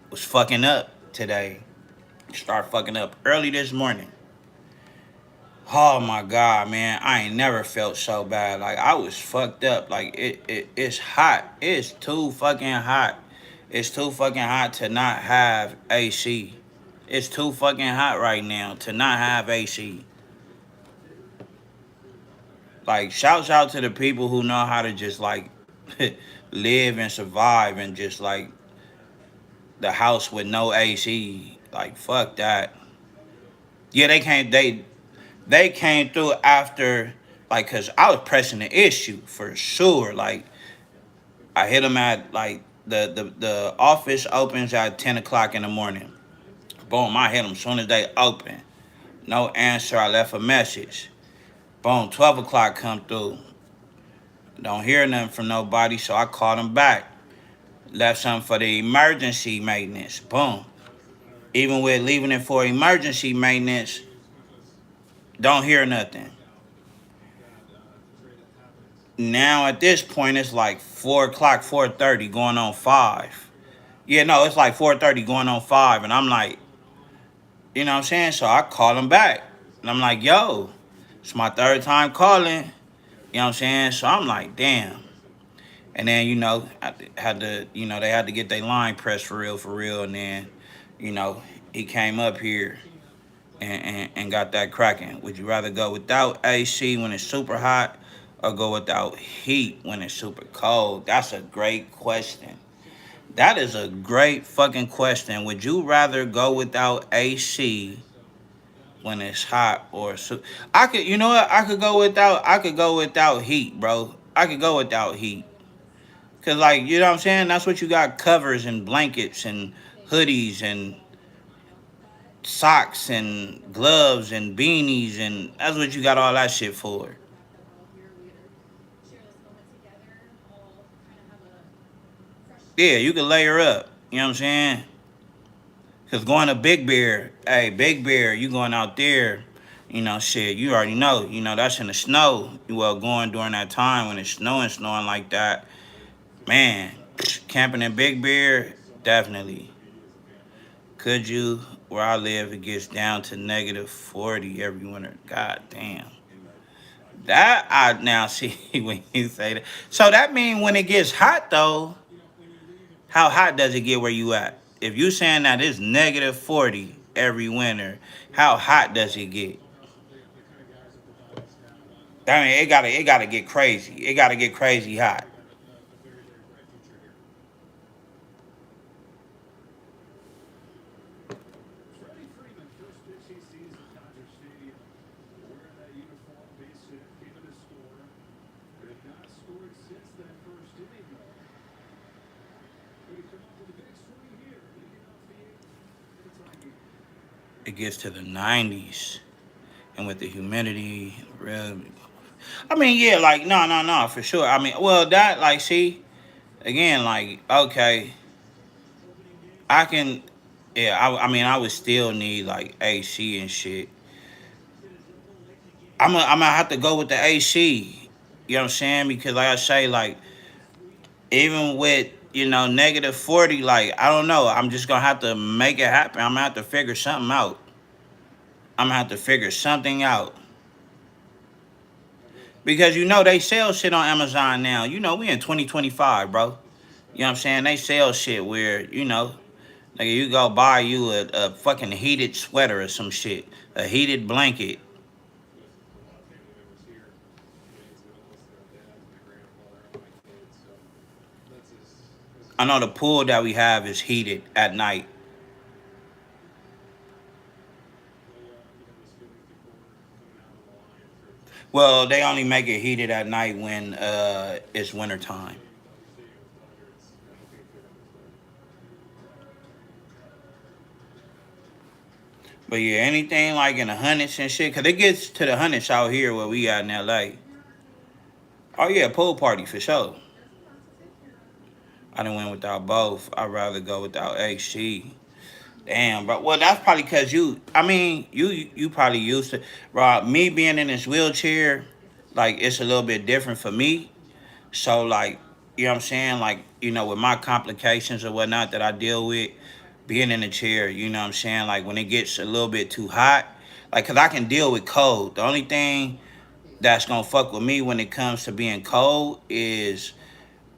was fucking up today. Start fucking up early this morning. Oh my god, man! I ain't never felt so bad. Like I was fucked up. Like it's hot. It's too fucking hot. It's too fucking hot to not have AC. It's too fucking hot right now to not have AC. Like shouts out to the people who know how to just like live and survive and just like the house with no AC. Like fuck that. Yeah, they came through after like cause I was pressing the issue for sure. Like I hit them at like the office opens at 10 o'clock in the morning. Boom, I hit them as soon as they open. No answer. I left a message. Boom, 12 o'clock come through. Don't hear nothing from nobody, so I called them back. Left something for the emergency maintenance. Boom. Even with leaving it for emergency maintenance, don't hear nothing. Now at this point it's like 4 o'clock, 4:30, going on 5. Yeah, no, it's like 4:30 going on 5, and I'm like, you know what I'm saying? So I call him back, and I'm like, yo, it's my third time calling. You know what I'm saying? So I'm like, damn. And then I had to, they had to get their line pressed for real, and then, you know, he came up here and got that cracking. Would you rather go without AC when it's super hot or go without heat when it's super cold? That's a great question. That is a great fucking question. Would you rather go without AC when it's hot or I could, you know what? I could go without heat, bro. I could go without heat. Cause like, you know what I'm saying? That's what you got, covers and blankets and hoodies and socks and gloves and beanies, and that's what you got all that shit for. Yeah, you can layer up. You know what I'm saying? Cause going to Big Bear, hey, Big Bear, you going out there, shit, you already know, that's in the snow. Well, going during that time when it's snowing like that, man, camping in Big Bear, definitely. Could you? Where I live, it gets down to -40 every winter. God damn. That I now see when you say that. So that mean when it gets hot though, how hot does it get where you at? If you saying that it's -40 every winter, how hot does it get? I mean, it gotta get crazy. It gotta get crazy hot. It gets to the 90s, and with the humidity, real. I mean, yeah, like no, for sure. I mean, well, that like, see, again, like, okay, I can, yeah. I mean, I would still need like AC and shit. I'm gonna have to go with the AC. You know what I'm saying? Because like I say, like even with -40, like I don't know. I'm just gonna have to make it happen. I'm gonna have to figure something out. I'm gonna have to figure something out because they sell shit on Amazon now. We in 2025, bro. You know what I'm saying? They sell shit where like you go buy you a fucking heated sweater or some shit, a heated blanket. I know the pool that we have is heated at night. Well, they only make it heated at night when it's wintertime. But yeah, anything like in the hundreds and shit, cause it gets to the hundreds out here where we at in LA. Oh yeah, pool party for sure. I done went without both. I'd rather go without AC. Damn, bro. Well, that's probably cause you. I mean, you probably used to. Bro, me being in this wheelchair, like it's a little bit different for me. So like, you know what I'm saying? Like, with my complications or whatnot that I deal with, being in the chair, you know what I'm saying? Like when it gets a little bit too hot, like cause I can deal with cold. The only thing that's gonna fuck with me when it comes to being cold is,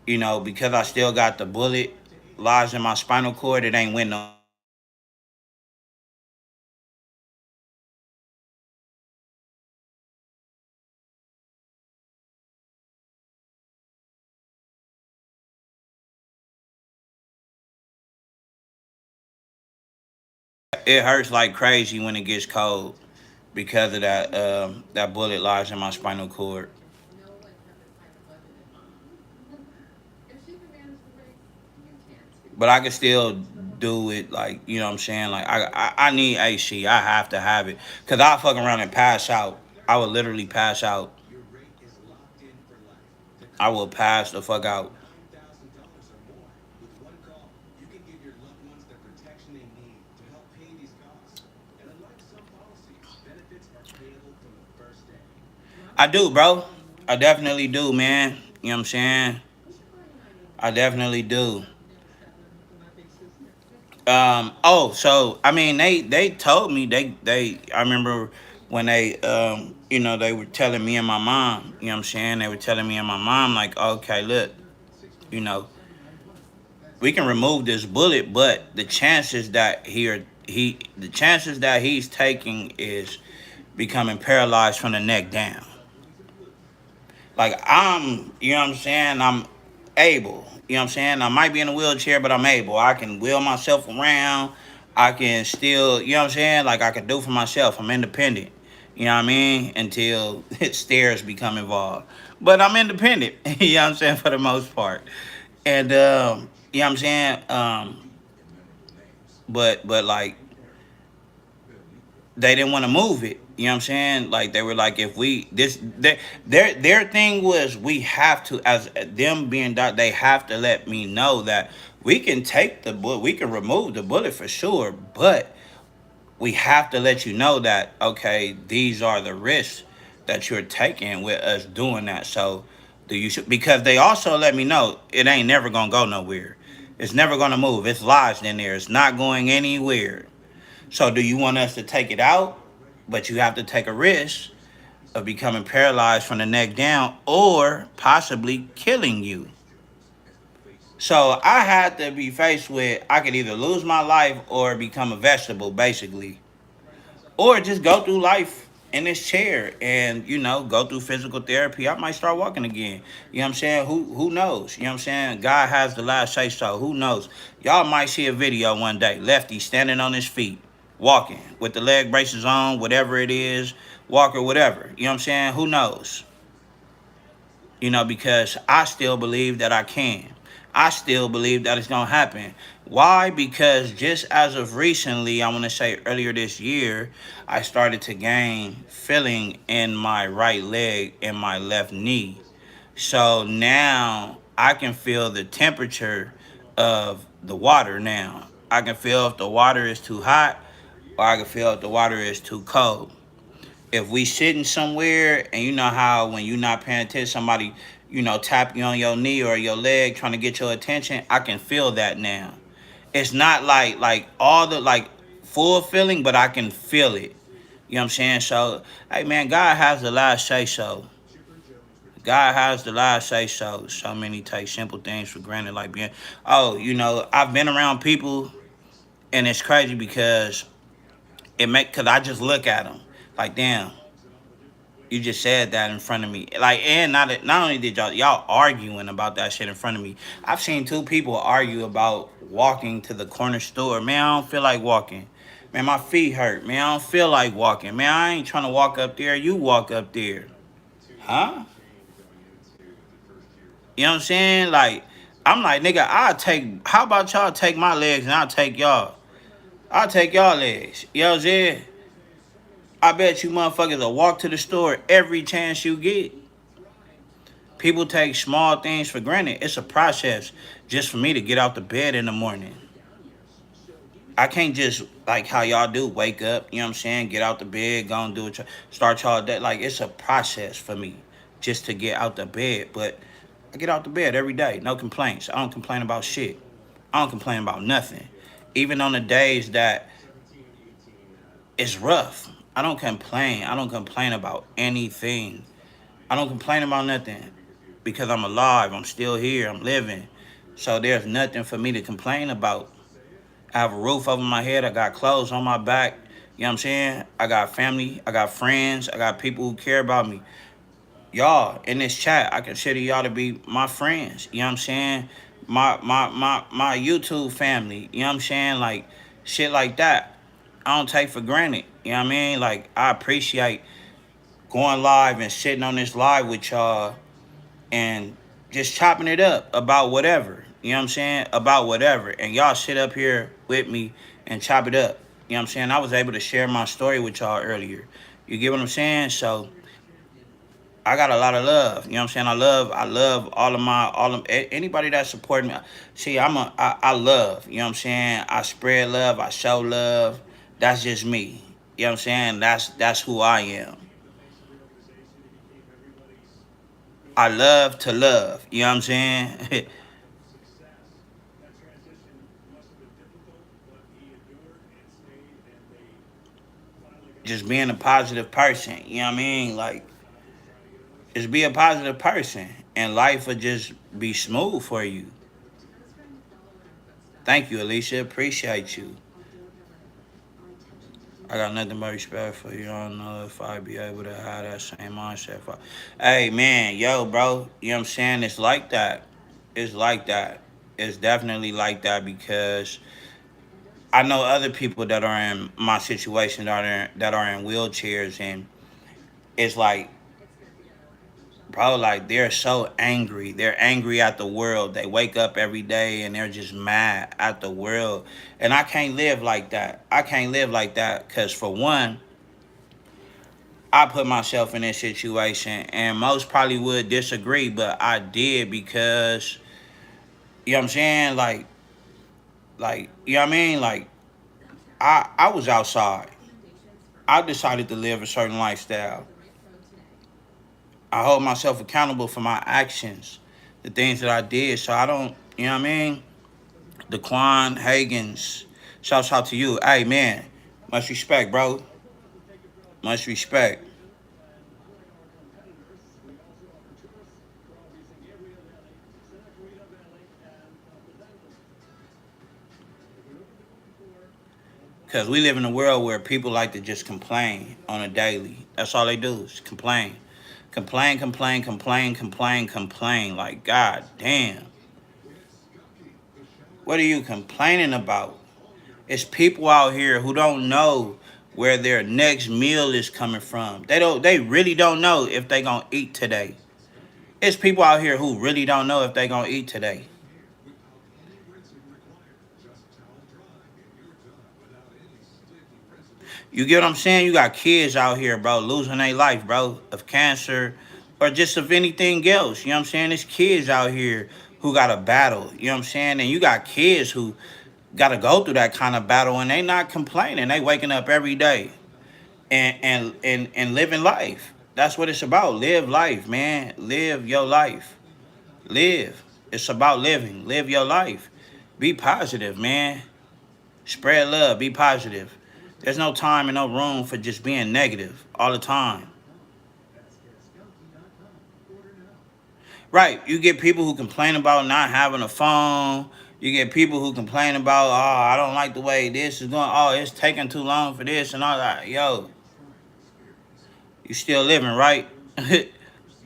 because I still got the bullet lodged in my spinal cord, it ain't went no it hurts like crazy when it gets cold because of that bullet lodged in my spinal cord. But I can still do it like what I'm saying. Like I need AC. I have to have it because I fuck around and pass out. I would literally pass out. I will pass the fuck out. I do, bro. I definitely do, man. You know what I'm saying? I definitely do. Oh, so I mean, they told me they. I remember when they were telling me and my mom. You know what I'm saying? They were telling me and my mom like, okay, look, you know, we can remove this bullet, but the chances that he's taking is becoming paralyzed from the neck down. Like you know what I'm saying? I'm able. You know what I'm saying? I might be in a wheelchair, but I'm able. I can wheel myself around. I can still, you know what I'm saying? Like I can do for myself. I'm independent. You know what I mean? Until stairs become involved. But I'm independent. You know what I'm saying? For the most part. And you know what I'm saying? But like they didn't want to move it. You know what I'm saying? Like they were like, if we this their thing was we have to, as them being they have to let me know that we can take the bullet, we can remove the bullet for sure, but we have to let you know that okay, these are the risks that you're taking with us doing that. So do you because they also let me know it ain't never gonna go nowhere. It's never gonna move. It's lodged in there. It's not going anywhere. So do you want us to take it out? But you have to take a risk of becoming paralyzed from the neck down or possibly killing you. So I had to be faced with I could either lose my life or become a vegetable, basically. Or just go through life in this chair and, go through physical therapy. I might start walking again. You know what I'm saying? Who knows? You know what I'm saying? God has the last say so. Who knows? Y'all might see a video one day. Lefty standing on his feet, walking with the leg braces on, whatever it is, walker, whatever. You know what I'm saying? Who knows? Because I still believe that I can. I still believe that it's going to happen. Why? Because just as of recently, I want to say earlier this year, I started to gain feeling in my right leg and my left knee. So now I can feel the temperature of the water now. I can feel if the water is too hot or I can feel if the water is too cold. If we sitting somewhere and you know how when you're not paying attention, somebody, tap you on your knee or your leg trying to get your attention, I can feel that now. It's not like all the like full feeling, but I can feel it. You know what I'm saying? So, hey man, God has the last say so. God has the last say so. So many take simple things for granted, like being, oh, I've been around people, and it's crazy because cause I just look at them like, damn, you just said that in front of me. Like, and not only did y'all arguing about that shit in front of me. I've seen two people argue about walking to the corner store. Man, I don't feel like walking. Man, my feet hurt. Man, I don't feel like walking. Man, I ain't trying to walk up there. You walk up there. Huh? You know what I'm saying? Like, I'm like, nigga, how about y'all take my legs and I'll take y'all. I'll take y'all legs. You know what I'm saying? I bet you motherfuckers will walk to the store every chance you get. People take small things for granted. It's a process just for me to get out the bed in the morning. I can't just, like how y'all do, wake up, you know what I'm saying, get out the bed, go and do it, start y'all day. Like, it's a process for me just to get out the bed. But I get out the bed every day, no complaints. I don't complain about shit. I don't complain about nothing. Even on the days that it's rough, I don't complain. I don't complain about anything. I don't complain about nothing because I'm alive. I'm still here. I'm living. So there's nothing for me to complain about. I have a roof over my head. I got clothes on my back. You know what I'm saying? I got family. I got friends. I got people who care about me. Y'all, in this chat, I consider y'all to be my friends. You know what I'm saying? My YouTube family. You know what I'm saying? Like, shit like that. I don't take for granted. You know what I mean? Like, I appreciate going live and sitting on this live with y'all and just chopping it up about whatever. You know what I'm saying? About whatever. And y'all sit up here with me and chop it up. You know what I'm saying? I was able to share my story with y'all earlier. You get what I'm saying? So I got a lot of love. You know what I'm saying? I love anybody that support me. See, I love, you know what I'm saying? I spread love, I show love. That's just me. You know what I'm saying? That's who I am. I love to love. You know what I'm saying? Just being a positive person. You know what I mean? Like, just be a positive person and life will just be smooth for you. Thank you, Alicia. Appreciate you. I got nothing but respect for you. I don't know if I'd be able to have that same mindset. Hey, man, yo, bro. You know what I'm saying? It's like that. It's like that. It's definitely like that because I know other people that are in my situation that are in wheelchairs, and it's like, bro, like they're so angry. They're angry at the world. They wake up every day and they're just mad at the world. And I can't live like that. I can't live like that because for one, I put myself in this situation, and most probably would disagree, but I did because you know what I'm saying, you know what I mean, I was outside. I decided to live a certain lifestyle. I hold myself accountable for my actions, the things that I did. So I don't, you know what I mean? Daquan Hagens, shouts out to you. Hey man, much respect, bro. Much respect. Cause we live in a world where people like to just complain on a daily. That's all they do is complain. Complain, complain, complain, complain, complain. Like, god damn. What are you complaining about? It's people out here who don't know where their next meal is coming from. They really don't know if they gonna eat today. It's people out here who really don't know if they gonna eat today. You get what I'm saying? You got kids out here, bro, losing their life, bro, of cancer or just of anything else. You know what I'm saying? There's kids out here who got a battle. You know what I'm saying? And you got kids who got to go through that kind of battle and they not complaining. They waking up every day and living life. That's what it's about. Live life, man. Live your life. Live. It's about living. Live your life. Be positive, man. Spread love. Be positive. There's no time and no room for just being negative all the time. Right. You get people who complain about not having a phone. You get people who complain about, oh, I don't like the way this is going. Oh, it's taking too long for this and all that. Yo, you still living, right?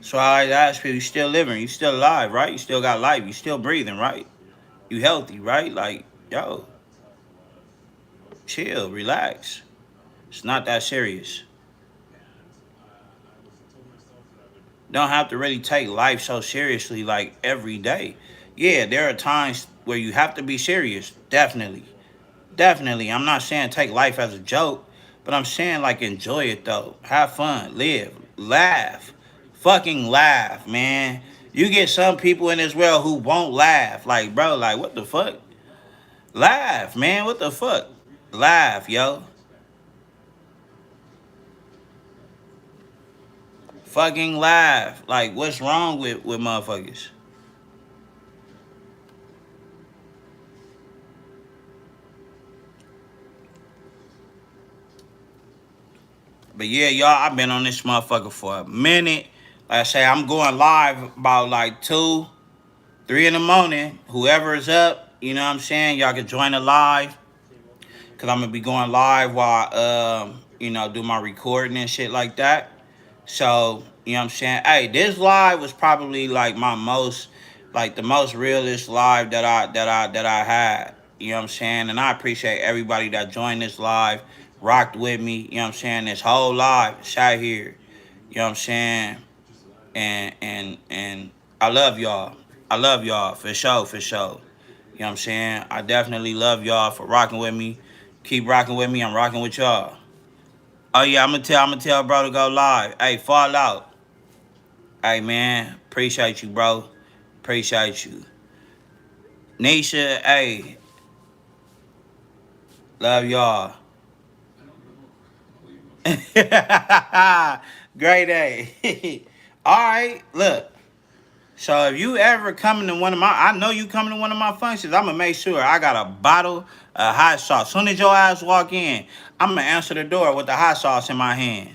So I like to ask people, you still living, you still alive, right? You still got life, you still breathing, right? You healthy, right? Like, yo, chill, relax. It's not that serious. Don't have to really take life so seriously like every day. Yeah, there are times where you have to be serious, definitely. Definitely. I'm not saying take life as a joke, but I'm saying like enjoy it though. Have fun, live, laugh. Fucking laugh, man. You get some people in this world who won't laugh. Like, bro, like what the fuck? Laugh, man. What the fuck? Laugh, yo. Fucking laugh. Like, what's wrong with motherfuckers? But yeah, y'all, I've been on this motherfucker for a minute. Like I say, I'm going live about like 2, 3 in the morning. Whoever is up, you know what I'm saying? Y'all can join the live. Cause I'm gonna be going live while do my recording and shit like that. So, you know what I'm saying? Hey, this live was probably like my most like the most realest live that I had. You know what I'm saying? And I appreciate everybody that joined this live, rocked with me, you know what I'm saying, this whole live, sat here. You know what I'm saying? And I love y'all. I love y'all for sure, for sure. You know what I'm saying? I definitely love y'all for rocking with me. Keep rocking with me. I'm rocking with y'all. Oh yeah, I'm gonna tell bro to go live. Hey, fall out. Hey man, appreciate you, bro. Appreciate you. Nisha, hey, love y'all. Great day. All right, look. So if you ever coming to one of my, I know you coming to one of my functions. I'm gonna make sure I got a bottle of hot sauce. Soon as your ass walk in, I'm gonna answer the door with the hot sauce in my hand.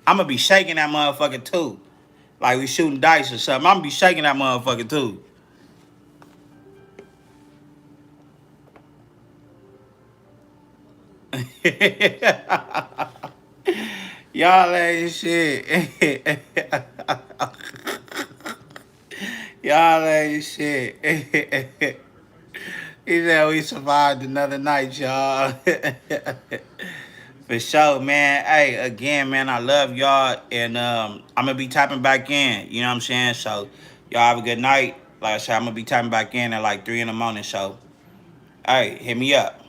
I'm gonna be shaking that motherfucker too, like we shooting dice or something. I'm gonna be shaking that motherfucker too. Y'all ain't shit. Y'all ain't shit. He said we survived another night, y'all. For sure, man. Hey, again, man, I love y'all. And I'm going to be tapping back in. You know what I'm saying? So, y'all have a good night. Like I said, I'm going to be tapping back in at like 3 in the morning. So, hey, hit me up.